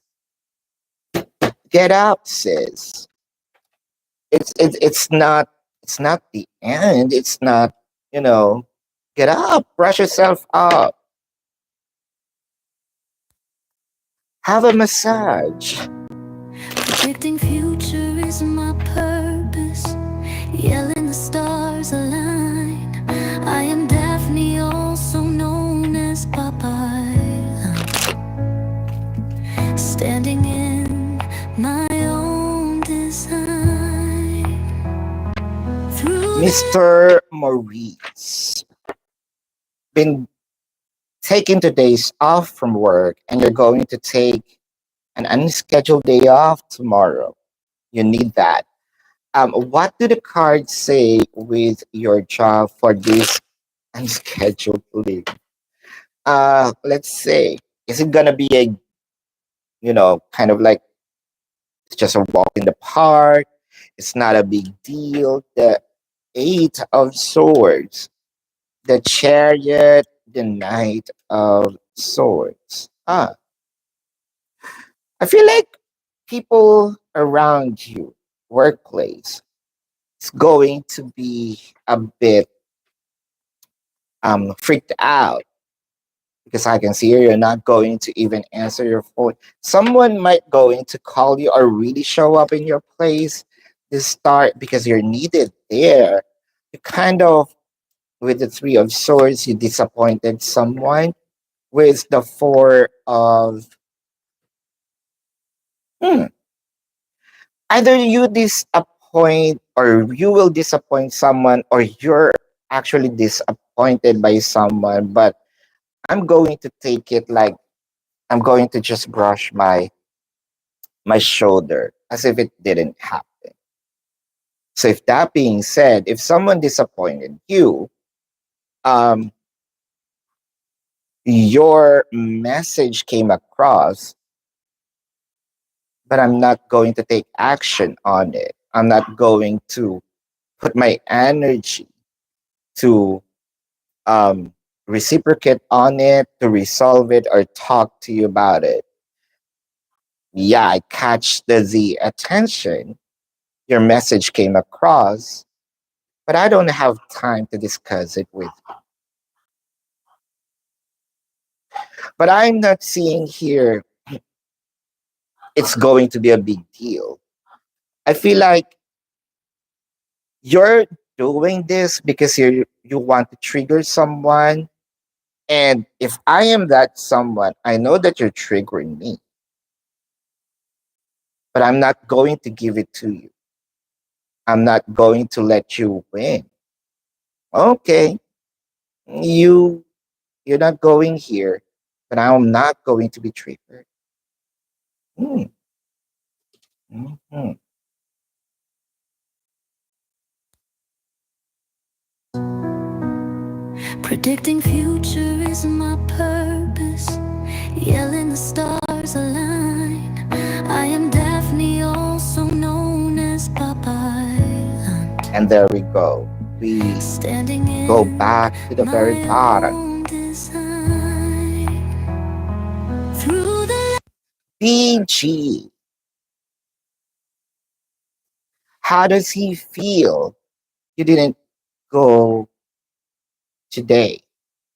Get up, sis. It's not the end. It's not, you know, get up, brush yourself up, have a massage. Predicting future is my purpose. Yelling the stars align. I am Daphne, also known as Babaylantv, standing in my own design. Through the Mr. Maurice, been taking the days off from work and you're going to take an unscheduled day off tomorrow. You need that. What do the cards say with your job for this unscheduled leave? Let's say, is it gonna be a, kind of like it's just a walk in the park? It's not a big deal. The Eight of Swords, the Chariot, the Knight of Swords. I feel like people around you, workplace, is going to be a bit freaked out because I can see you're not going to even answer your phone. Someone might going to call you or really show up in your place to start because you're needed there. You kind of, with the Three of Swords, you disappointed someone. With the Four of, hmm, either you disappoint or you will disappoint someone or you're actually disappointed by someone, but I'm going to take it like I'm going to just brush my shoulder as if it didn't happen. So if that being said, if someone disappointed you, um your message came across, but I'm not going to take action on it. I'm not going to put my energy to reciprocate on it, to resolve it, or talk to you about it. Yeah, I catch the attention. Your message came across, but I don't have time to discuss it with you. But I'm not seeing here it's going to be a big deal. I feel like you're doing this because you want to trigger someone. And if I am that someone, I know that you're triggering me, but I'm not going to give it to you. I'm not going to let you win. Okay, you you're not going here, but I'm not going to be triggered. Hmm. Mhm. Predicting future is my purpose. Yelling the stars align. I am Daphne, also known as Babaylantv. And there we go. We Standing go in back to the very my bottom. own design. Through the PG. How does he feel? You didn't go today.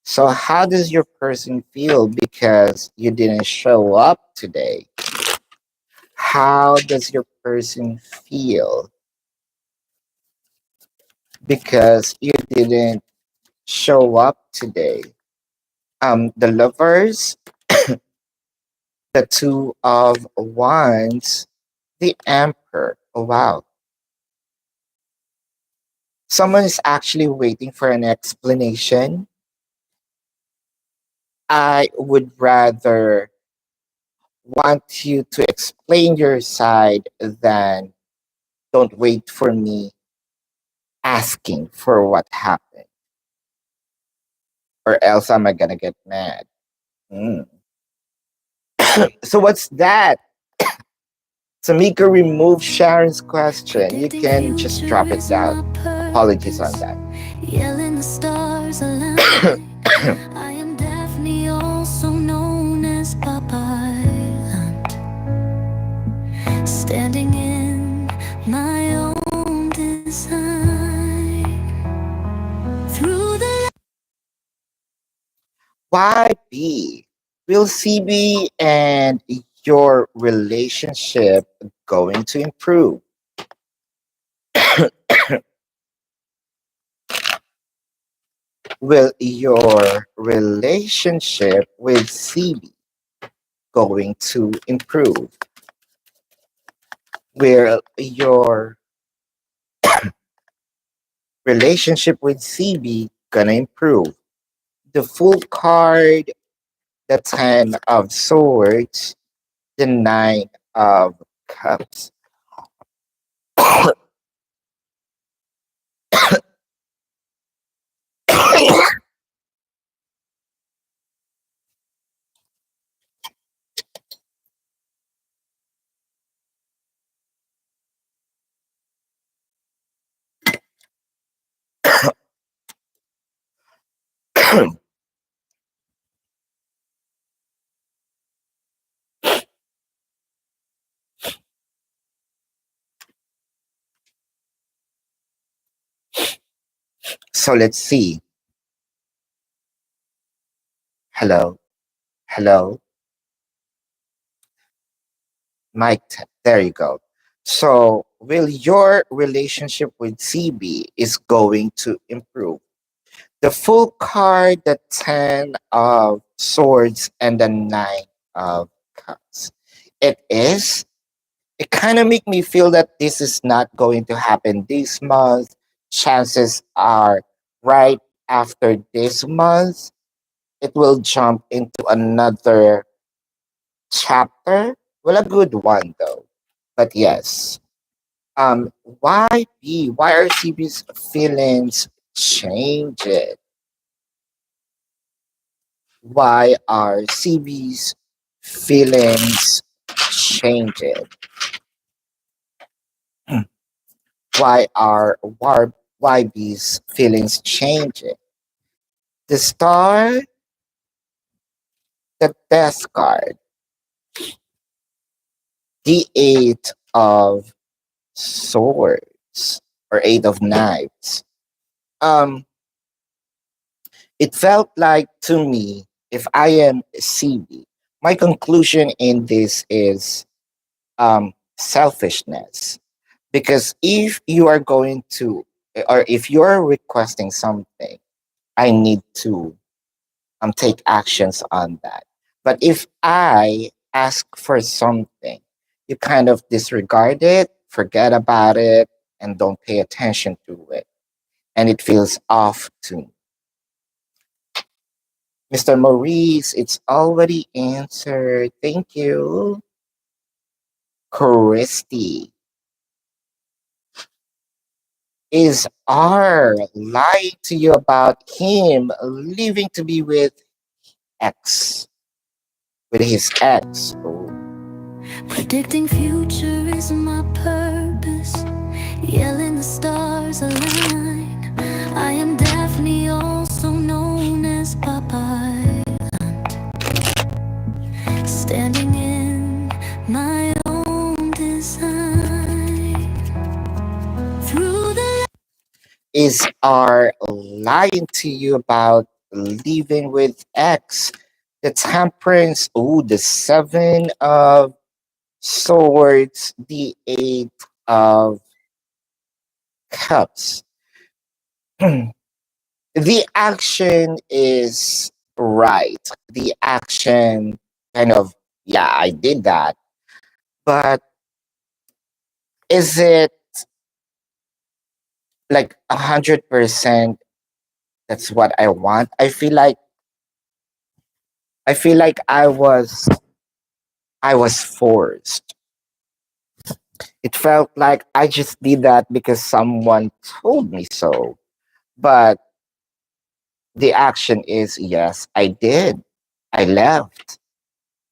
So how does your person feel because you didn't show up today? How does your person feel because you didn't show up today? The lovers, the two of wands, the emperor. Oh wow. Someone is actually waiting for an explanation. I would rather want you to explain your side than don't wait for me asking for what happened, or else am I gonna get mad? Mm. So what's that? Tamika removed Sharon's question. You predicting can just future drop it is down. my Apologies on purpose. that. Yelling the stars align. I am Daphne, also known as Babaylantv. Standing in my own design. Through the Why B? Will CB and your relationship going to improve? Will your relationship with CB going to improve? Will your relationship with CB gonna improve? The full card, the 10 of swords, the 9 of cups. So let's see. Hello, hello, there you go. So will your relationship with CB is going to improve? The full card, the 10 of swords, and the 9 of cups. It is. It kind of make me feel that this is not going to happen this month. Chances are right after this month, it will jump into another chapter. Well, a good one though. But yes. Why B? Why are CB's feelings changing? Why are CB's feelings changing? Why are YB's feelings changing? The star, the death card, the 8 of swords, or 8 of knives. Um, it felt like to me, if I am CB, my conclusion in this is selfishness. Because if you are going to, or if you're requesting something, I need to take actions on that. But if I ask for something, you kind of disregard it, forget about it, and don't pay attention to it. and it feels off too. Mr. Maurice, it's already answered. Thank you. Christy, is R lying to you about him leaving to be with X, with his ex? Oh. Predicting future is my purpose. Yelling the stars align. I am Daphne, also known as Babaylantv. Standing in my own design. Through the Is R lying to you about leaving with X? The Temperance, oh, the Seven of Swords, the Eight of Cups. The action is right. The action kind of, yeah, I did that. But is it like 100%? That's what I want. I feel like I was forced. It felt like I just did that because someone told me so. But the action is yes, I did. I left.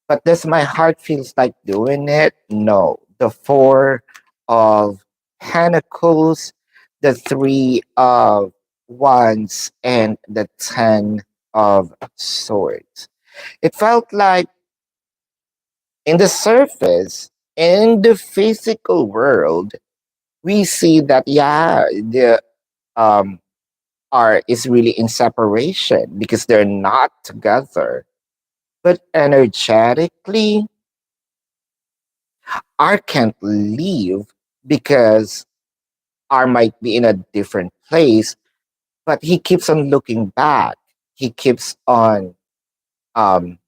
But does my heart feels like doing it? No. The Four of Pentacles, the Three of Wands, and the Ten of Swords. It felt like in the surface, in the physical world, we see that yeah, the um are is really in separation because they're not together. But energetically, R can't leave because R might be in a different place, but he keeps on looking back. He keeps on um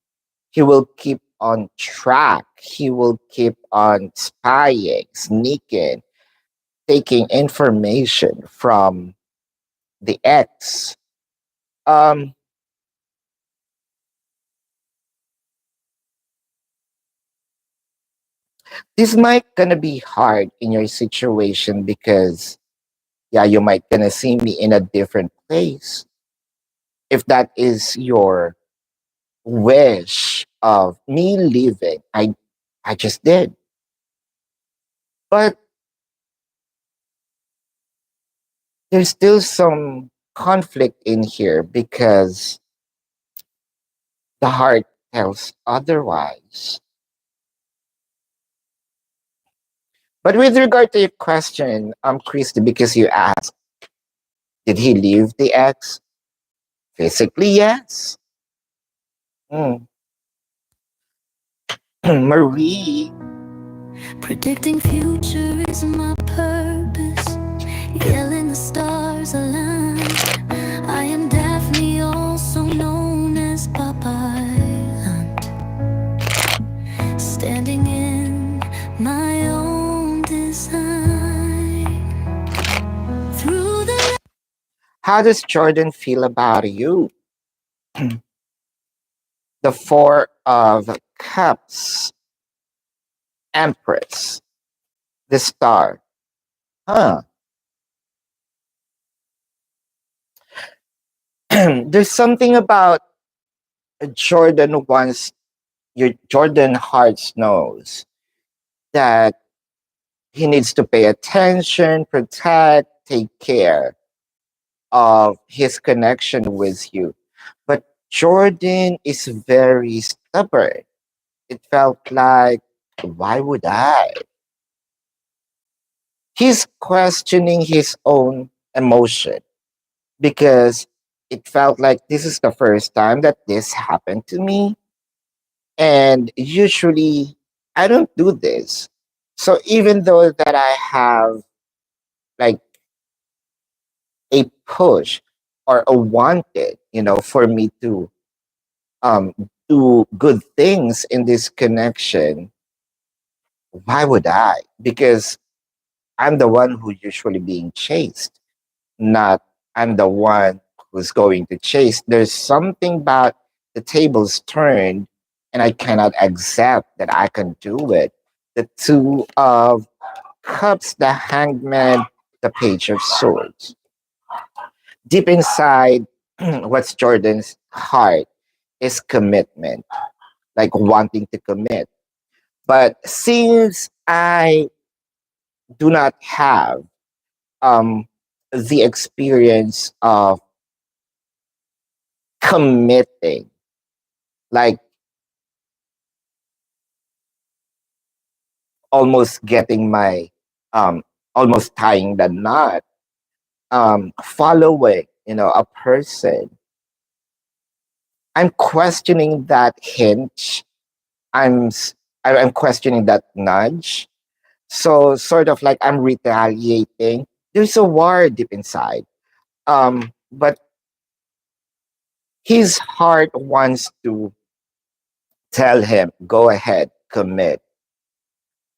he will keep on track. He will keep on spying, sneaking, taking information from the ex. Um this might gonna be hard in your situation because yeah, you might gonna see me in a different place if that is your wish of me leaving. I just did. But there's still some conflict in here because the heart tells otherwise. But with regard to your question, Christy, because you asked, did he leave the ex? Physically, yes. Hmm. Marie, predicting future is my purpose. Yelling the stars align. I am Daphne, also known as Babaylantv. Standing in my own design. Through the how does Jordan feel about you? The Four of Cups, Empress, the Star. Huh. There's something about Jordan wants your Jordan Hearts knows that he needs to pay attention, protect, take care of his connection with you. But Jordan is very stubborn. It felt like, why would I? He's questioning his own emotion because it felt like this is the first time that this happened to me. And usually I don't do this. So even though that I have like a push or a wanted, for me to um do good things in this connection, why would I? Because I'm the one who usually being chased, not I'm the one who's going to chase. There's something about the tables turned, and I cannot accept that I can do it. The two of cups, the hangman, the page of swords. Deep inside, what's Jordan's heart is commitment, like wanting to commit. But since I do not have um, the experience of committing, like almost getting my, um, almost tying the knot, following, a person, I'm questioning that hinge. I'm s- I'm questioning that nudge. So sort of like I'm retaliating. There's a war deep inside. But his heart wants to tell him, go ahead, commit.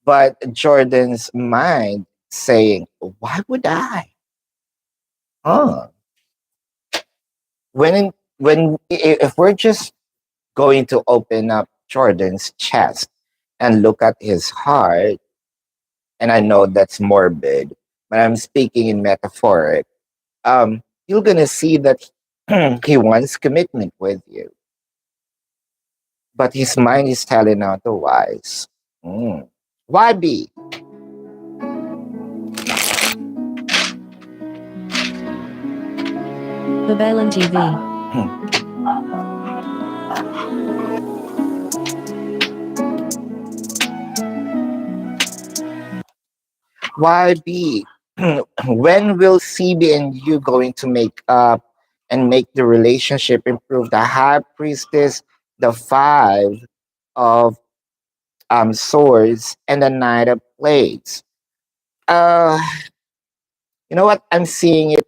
But Jordan's mind saying, why would I? Huh? If we're just going to open up Jordan's chest and look at his heart, and I know that's morbid, but I'm speaking in metaphoric, you're gonna see that he wants commitment with you, but his mind is telling otherwise. Mm. Why be? Babaylantv. Why be? When will CB and you going to make up and make the relationship improve? The high priestess, the five of swords, and the knight of blades. Uh, you know what? I'm seeing it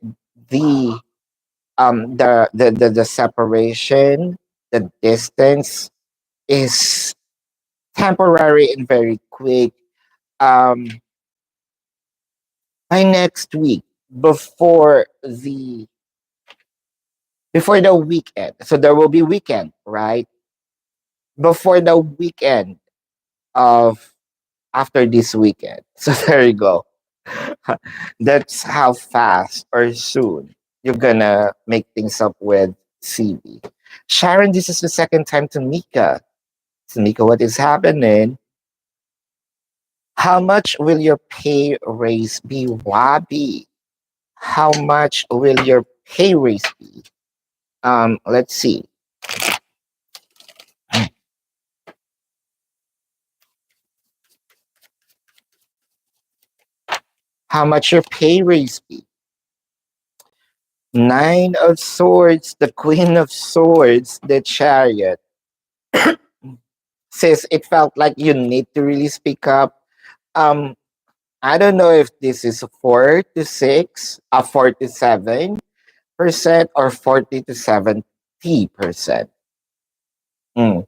the the separation, the distance is temporary and very quick. Um, by next week, before the before the weekend, so there will be weekend, right? Before the weekend of after this weekend. So there you go. That's how fast or soon you're gonna make things up with CB. Sharon, this is the second time to Mika. So Mika, what is happening? How much will your pay raise be, Wabi? How much will your pay raise be? Let's see. How much your pay raise be? Nine of Swords, the Queen of Swords, the Chariot. Says it felt like you need to really speak up. Um, I don't know if this is 4 to 6, 47% or 40 to 70%. Mm.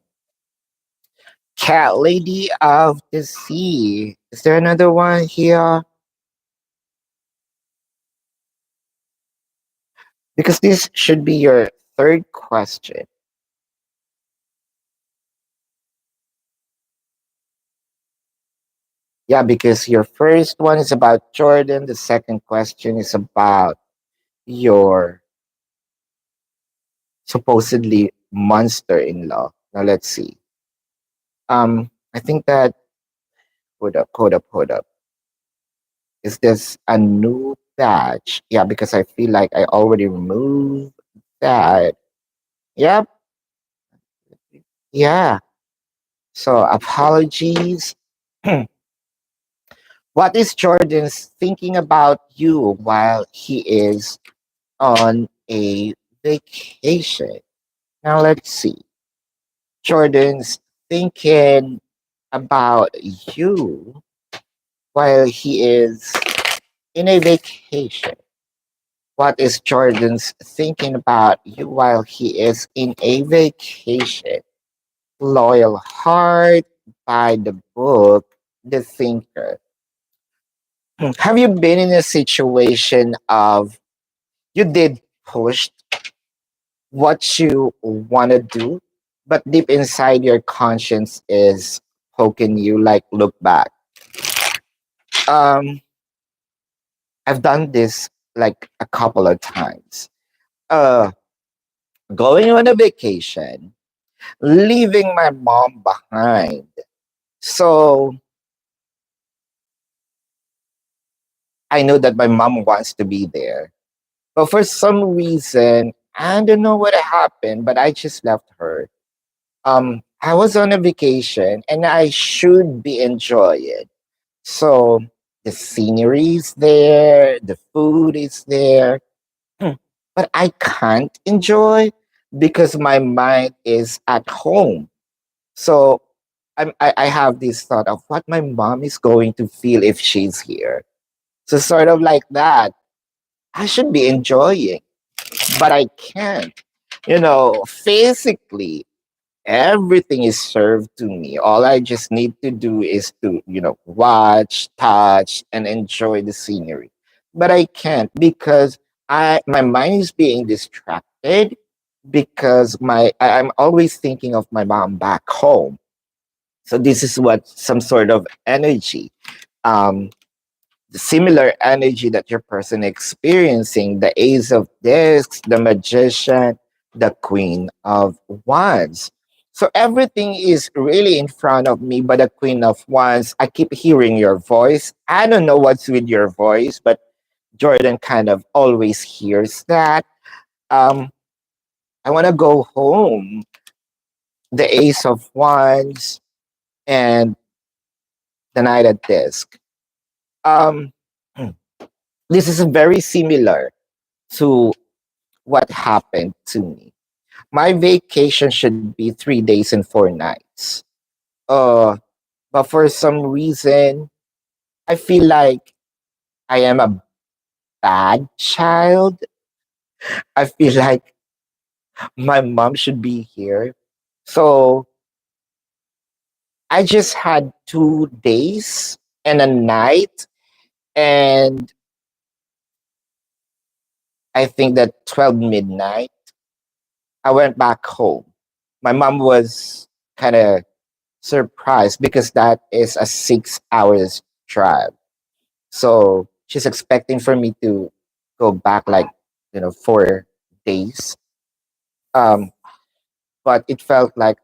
Cat Lady of the Sea. Is there another one here? Because this should be your third question. Yeah, because your first one is about Jordan. The second question is about your supposedly monster in law. Now let's see. I think that hold up. Is this a new batch? Yeah, because I feel like I already removed that. Yep. Yeah. So apologies. What is Jordan's thinking about you while he is on a vacation? Now let's see. Jordan's thinking about you while he is in a vacation. What is Jordan's thinking about you while he is in a vacation? Loyal heart, by the book, the thinker. Have you been in a situation of You did push what you want to do, but deep inside your conscience is poking you like, look back. Um, I've done this like a couple of times. Uh, Going on a vacation, leaving my mom behind. So I know that my mom wants to be there. But for some reason, I don't know what happened, but I just left her. I was on a vacation and I should be enjoying. So the scenery is there, the food is there, but I can't enjoy because my mind is at home. So I have this thought of what my mom is going to feel if she's here. So sort of like that. I should be enjoying, but I can't. Physically, everything is served to me. All I just need to do is to, watch, touch, and enjoy the scenery. But I can't because my mind is being distracted because I'm always thinking of my mom back home. So this is what some sort of energy. Um, the similar energy that your person experiencing, the ace of discs, the magician, the queen of wands. So everything is really in front of me, but the queen of wands, I keep hearing your voice. I don't know what's with your voice, but Jordan kind of always hears that. um I want to go home, the ace of wands, and the knight of disc. um this is very similar to what happened to me. My vacation should be 3 days and 4 nights. Uh, but for some reason, I feel like I am a bad child. I feel like my mom should be here. So I just had 2 days and a night, and I think that 12 midnight, I went back home. My mom was kind of surprised because that is a 6 hours drive. So she's expecting for me to go back like, 4 days. Um, but it felt like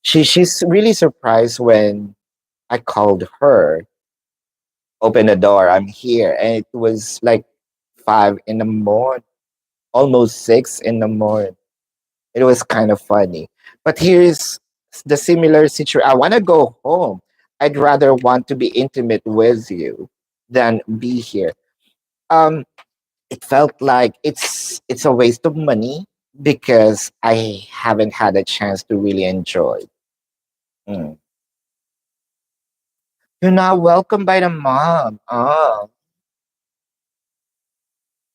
she's really surprised when I called her, open the door, I'm here. And it was like 5 in the morning, almost 6 in the morning. It was kind of funny. But here's the similar situation. I want to go home. I'd rather want to be intimate with you than be here. Um, it felt like it's a waste of money because I haven't had a chance to really enjoy. Mm. You're not welcome by the mom. Oh,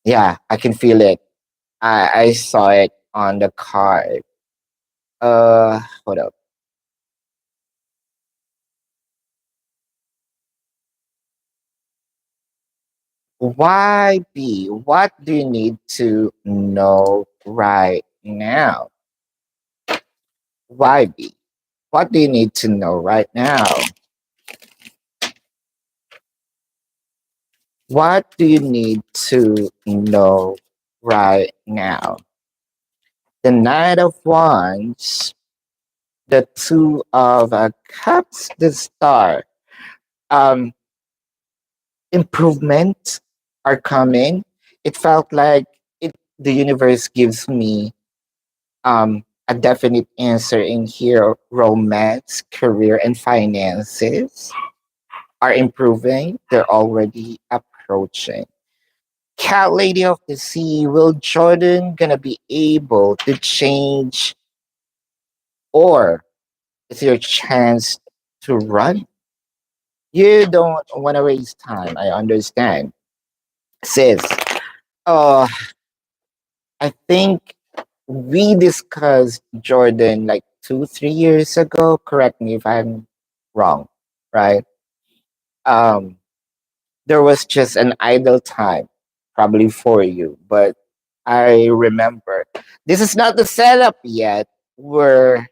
yeah, I can feel it. I saw it on the card. Hold up. Why B? What do you need to know right now? Why B? What do you need to know right now? What do you need to know right now? The Knight of Wands, the Two of Cups, the Star. Um, Improvements are coming. It felt like the universe gives me a definite answer in here. Romance, career, and finances are improving. They're already approaching. Cat Lady of the Sea, will Jordan gonna be able to change, or is your chance to run? You don't want to waste time. I understand. Sis, uh, I think we discussed Jordan like 2, 3 years ago. Correct me if I'm wrong, right? Um, there was just an idle time. probably for you. But I remember this is not the setup yet. Where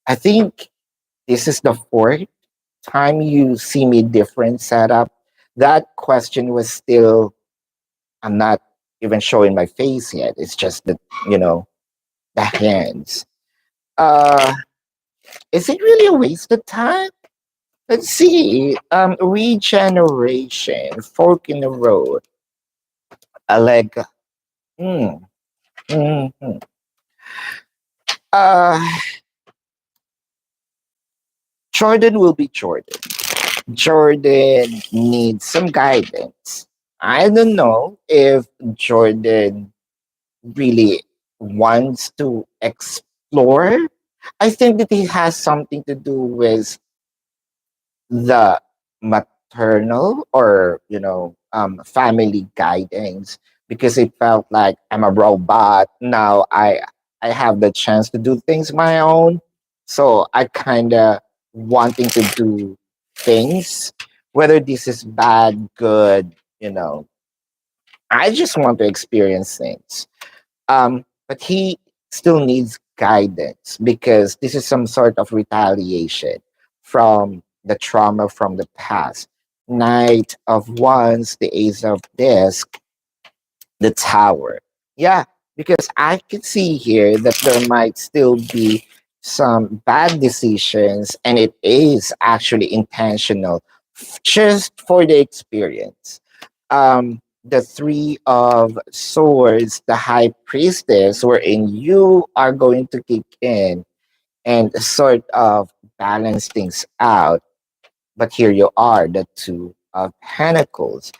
I think this is the fourth time you see me different setup. That question was still, I'm not even showing my face yet. It's just you know, the hands. Uh, is it really a waste of time? Let's see. Regeneration, fork in the road, a leg. Mm, mhm. Uh, Jordan will be Jordan. Jordan needs some guidance. I don't know if Jordan really wants to explore. I think that it has something to do with the maternal or family guidance, because it felt like I'm a robot now. I have the chance to do things my own, so I kind of wanting to do things, whether this is bad, good, I just want to experience things. But he still needs guidance because this is some sort of retaliation from the trauma from the past. Knight of Wands, the Ace of Disc, the Tower. Yeah, because I can see here that there might still be some bad decisions, and it is actually intentional just for the experience. The Three of Swords, the High Priestess, wherein you are going to kick in and sort of balance things out. But here you are, the Two of Pentacles.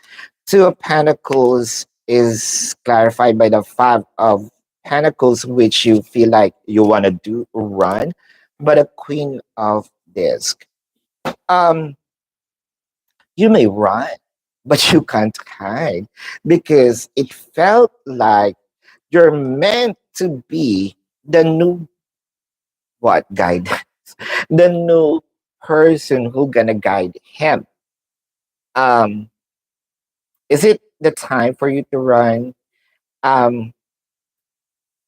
Two of Pentacles is clarified by the Five of Pentacles, which you feel like you want to do run, but a Queen of Disc. Um, you may run, but you can't hide because it felt like you're meant to be the new what guide, the new person who gonna guide him. Um, is it the time for you to run? Um,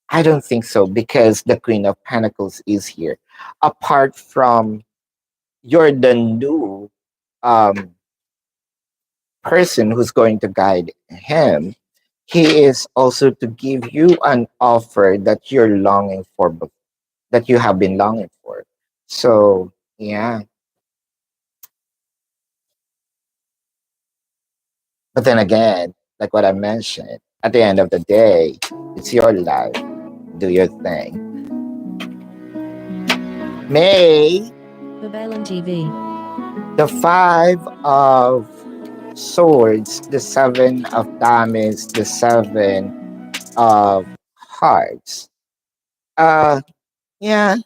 I don't think so because the Queen of Pentacles is here. Apart from you're the new um, person who's going to guide him, he is also to give you an offer that you're longing for, that you have been longing for. So, yeah. But then again, like what I mentioned, at the end of the day, it's your life. Do your thing. May, Babaylantv. the Five of Swords, the Seven of Diamonds, the Seven of Hearts. Uh, yeah.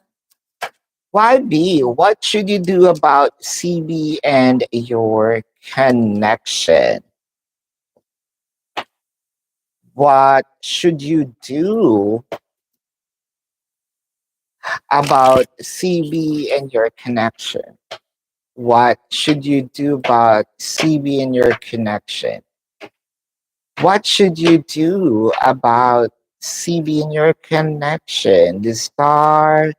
YB, what should you do about CB and your connection? What should you do about CB and your connection? What should you do about CB and your connection? What should you do about CB and your connection? The Star,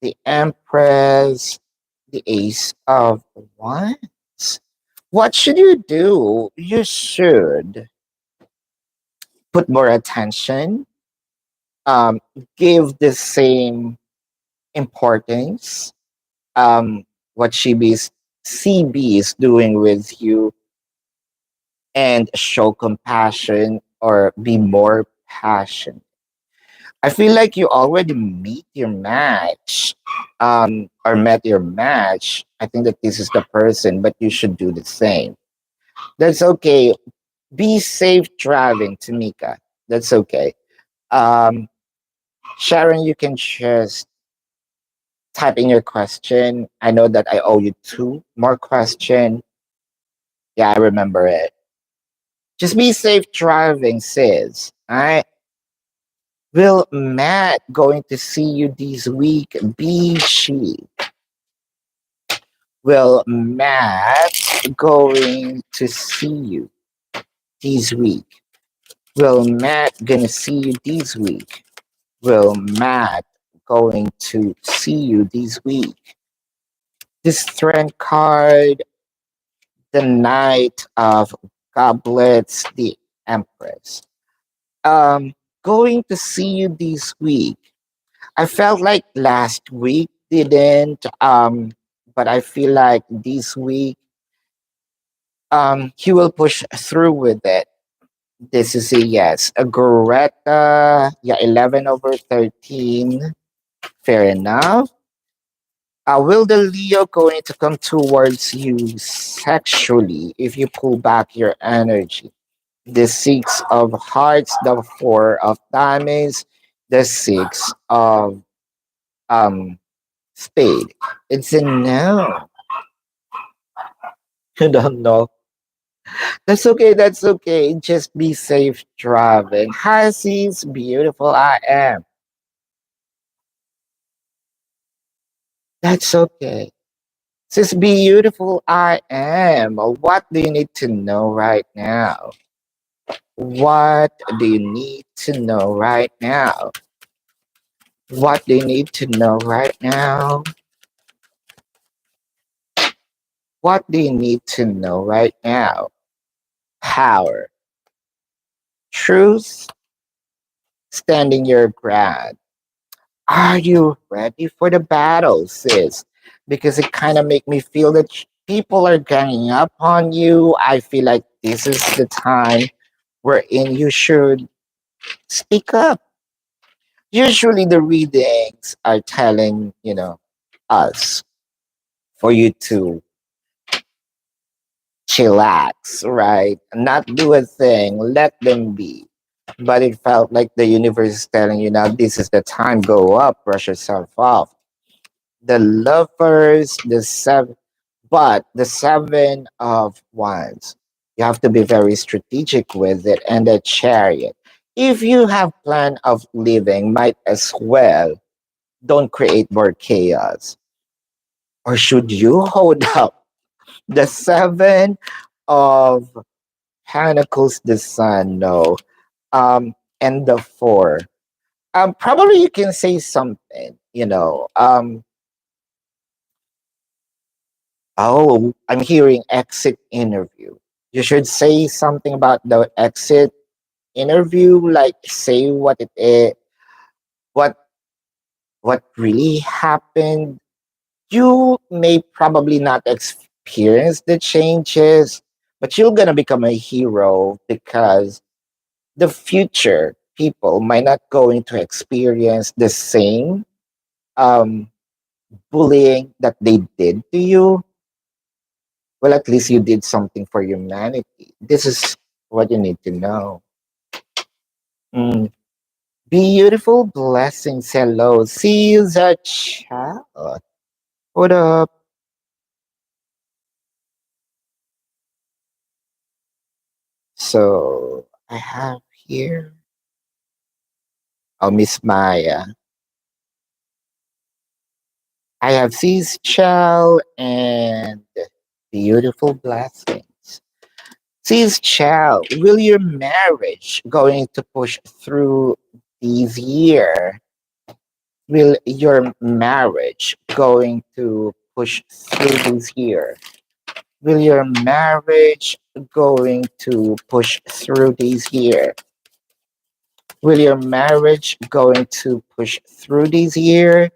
the Empress, the Ace of Wands. What should you do? You should put more attention, um, give the same importance, what CB is doing with you, and show compassion or be more passionate. I feel like you already meet your match, or met your match. I think that this is the person, but you should do the same. That's okay. Be safe driving, Tamika. That's okay. Um, Sharon, you can just type in your question. I know that I owe you two more question. Yeah, I remember it. Just be safe driving, sis. I will Matt going to see you this week. Be she. Will Matt going to see you? this week? Will Matt gonna see you this week? Will Matt going to see you this week? The Strength card, the Knight of Goblets, the Empress. Um, Going to see you this week. I felt like last week didn't, but I feel like this week, he will push through with it. This is a yes. A Greta, yeah, 11 over 13. Fair enough. Will the Leo going to come towards you sexually if you pull back your energy? The Six of Hearts, the Four of Diamonds, the Six of um Spade. It's a no. You don't know. That's okay. That's okay. Just be safe driving. Hi, sis. Beautiful I am. That's okay. Sis, beautiful I am. What do you need to know right now? What do you need to know right now? What do you need to know right now? What do you need to know right now? Power, truth, standing your ground. Are you ready for the battle, sis? Because it kind of make me feel that people are ganging up on you. I feel like this is the time wherein you should speak up. Usually the readings are telling, us for you to chillax, right? Not do a thing, let them be. But it felt like the universe is telling you now this is the time, go up, brush yourself off. The lovers, the seven of wands. You have to be very strategic with it. And the chariot. If you have plan of living, might as well don't create more chaos. Or should you hold up the seven of pentacles, the sun? No. And the four. Probably you can say something, oh, I'm hearing exit interview. You should say something about the exit interview, like say what it is, what what really happened. You may probably not experience the changes, but you're gonna become a hero because the future people might not going to experience the same um, bullying that they did to you. Well, at least you did something for humanity. This is what you need to know. Mm. Beautiful blessings. Hello. See you, Zach. What up? So I have here. Oh, Miss Maya. I have Sis Chow and beautiful blessings. Sis Chow, will your marriage going to push through this year? Will your marriage going to push through this year? Will your marriage going to push through this year? Will your marriage going to push through this year?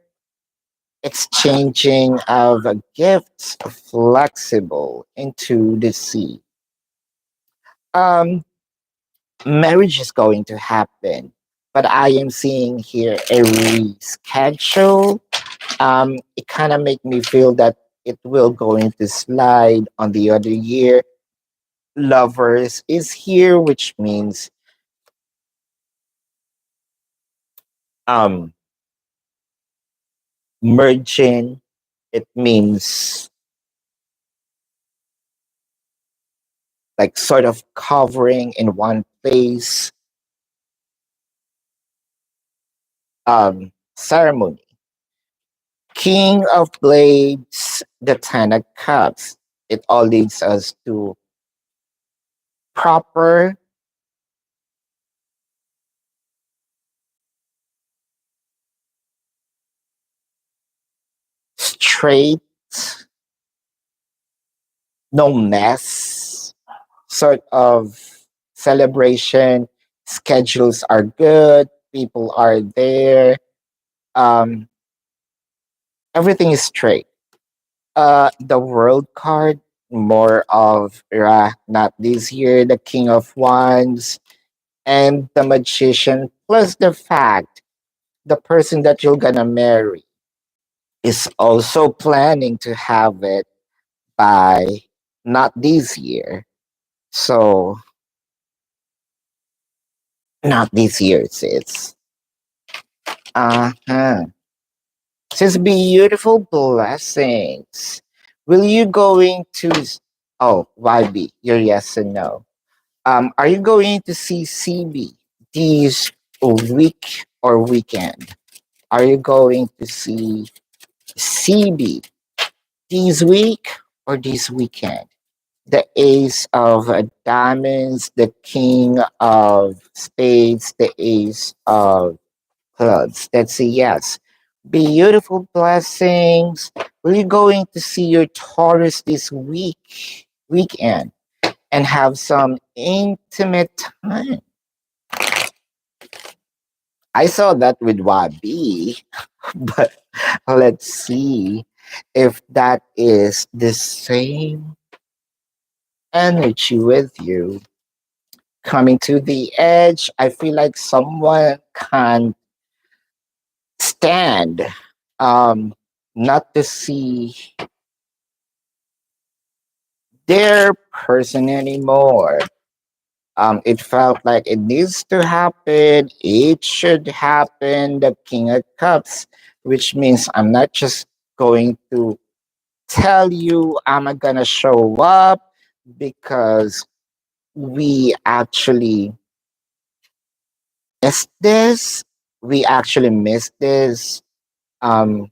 Exchanging of gifts flexible into the sea. Um, Marriage is going to happen, but I am seeing here a reschedule. It kind of make me feel that it will going to slide on the other year. Lovers is here, which means um merging. It means like sort of covering in one place. Ceremony. King of Blades, the Ten of Cups. It all leads us to proper, straight, no mess sort of celebration. Schedules are good, people are there, um, everything is straight. The world card, more of not this year, the King of Wands, and the Magician, plus the fact the person that you're gonna marry is also planning to have it by not this year. So, not this year, sis. Uh-huh. Says beautiful blessings. Will you going to oh, YB, your yes and no. Are you going to see CB this week or weekend? Are you going to see CB this week or this weekend? The ace of diamonds, the king of spades, the ace of clubs. That's a yes. Beautiful blessings. Are you going to see your Taurus this weekend, and have some intimate time? I saw that with YB, but let's see if that is the same energy with you. Coming to the edge, I feel like someone can't stand um not to see their person anymore. It felt like it needs to happen. It should happen. The King of Cups, which means I'm not just going to tell you I'm gonna show up, because we actually missed this. We actually missed this um,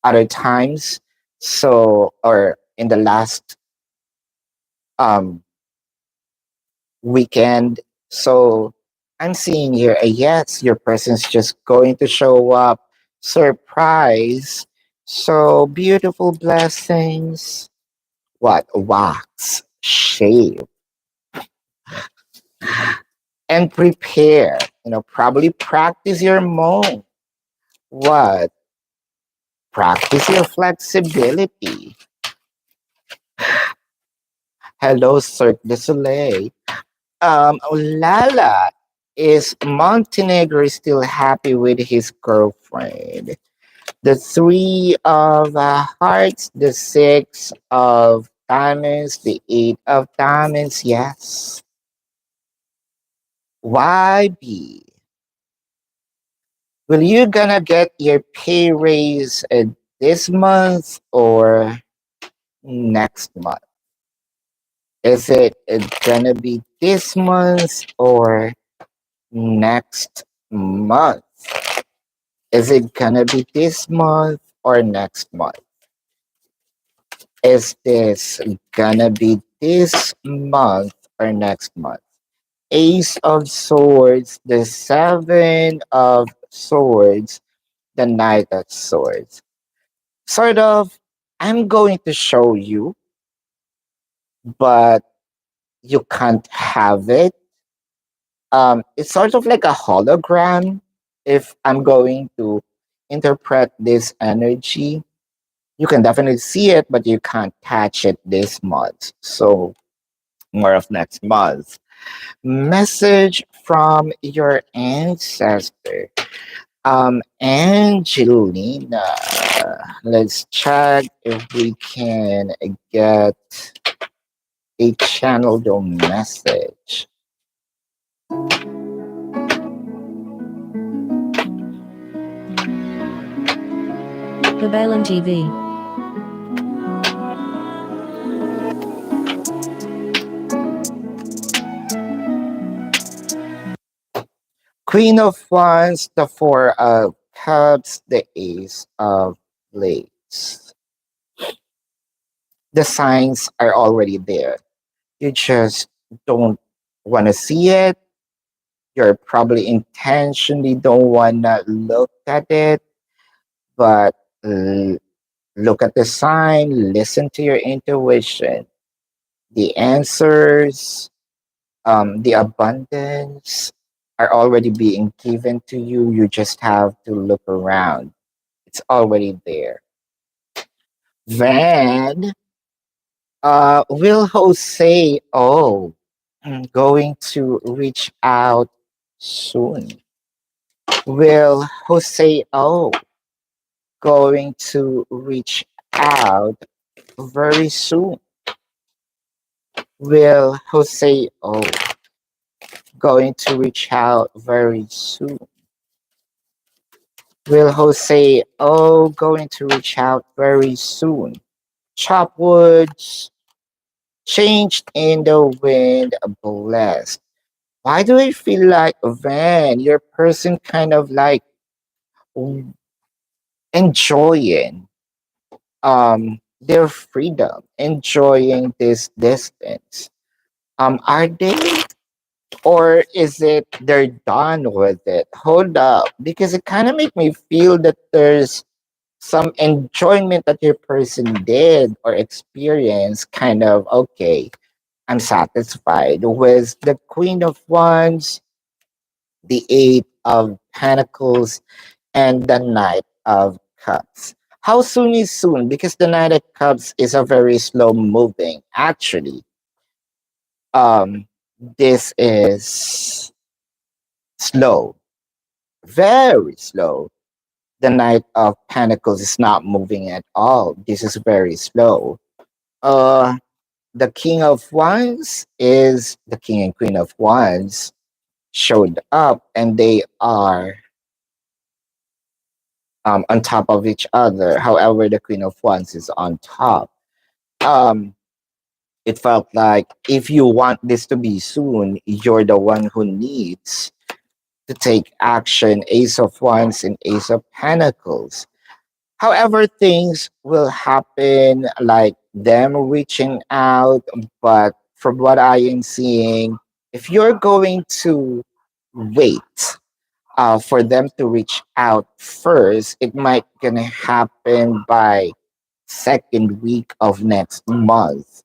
other times. So, or in the last um, weekend. So I'm seeing here a yes, your presence just going to show up. Surprise. So beautiful blessings. What? Wax, shave, and prepare. Probably practice your moan. What? Practice your flexibility. Hello, Cirque du Soleil. Lala, is Montenegro still happy with his girlfriend? The three of hearts, the six of diamonds, the eight of diamonds. Yes. YB, will you gonna get your pay raise this month or next month? Is it gonna be this month or next month? Is it gonna be this month or next month? Is this gonna be this month or next month? Ace of Swords, the Seven of Swords, the Knight of Swords. Sort of, I'm going to show you, but you can't have it. It's sort of like a hologram. If I'm going to interpret this energy, you can definitely see it, but you can't touch it this month. So, more of next month. Message from your ancestor. Angelina. Let's check if we can get a channeled message. Babaylantv. Queen of Wands, the Four of Cups, the Ace of Blades. The signs are already there. You just don't want to see it. You're probably intentionally don't want to look at it, but l- look at the sign, listen to your intuition. The answers, the abundance are already being given to you. You just have to look around. It's already there. Then, will Jose going to reach out soon? Will Jose going to reach out very soon? Will Jose going to reach out very soon? Will Jose going to reach out very soon? Chop woods, changed in the wind, blessed. Why do I feel like, Van, your person kind of like enjoying their freedom, enjoying this distance? Are they, or is it they're done with it? Hold up, because it kind of make me feel that there's some enjoyment that your person did or experienced. Kind of okay, I'm satisfied with the Queen of Wands, the Eight of Pentacles, and the Knight of Cups. How soon is soon? Because the Knight of Cups is a very slow moving. Actually, um, this is slow, very slow. The Knight of Pentacles is not moving at all. This is very slow. Uh, the King of Wands is the King and Queen of Wands showed up, and they are on top of each other. However, the Queen of Wands is on top. Um, it felt like if you want this to be soon, you're the one who needs to take action. Ace of Wands and Ace of Pentacles. However, things will happen like them reaching out, but from what I am seeing, if you're going to wait for them to reach out first, it might gonna happen by second week of next month.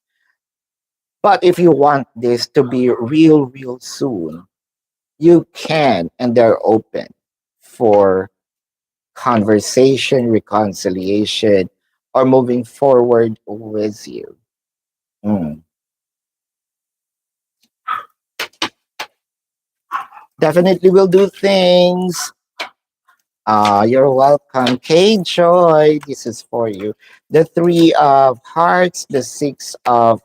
But if you want this to be real soon, you can, and they're open for conversation, reconciliation, or moving forward with you. Mm. Definitely will do things. You're welcome. K Joy, this is for you. The Three of Hearts, the Six of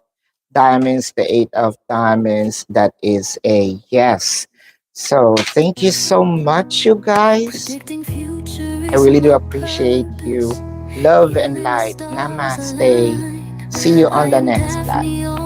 Diamonds, the Eight of Diamonds. That is a yes. So thank you so much, you guys. Predicting future I is really do my appreciate you. purpose. Love and Even the light. stars Namaste. align. See you I on the am next live. Daphne,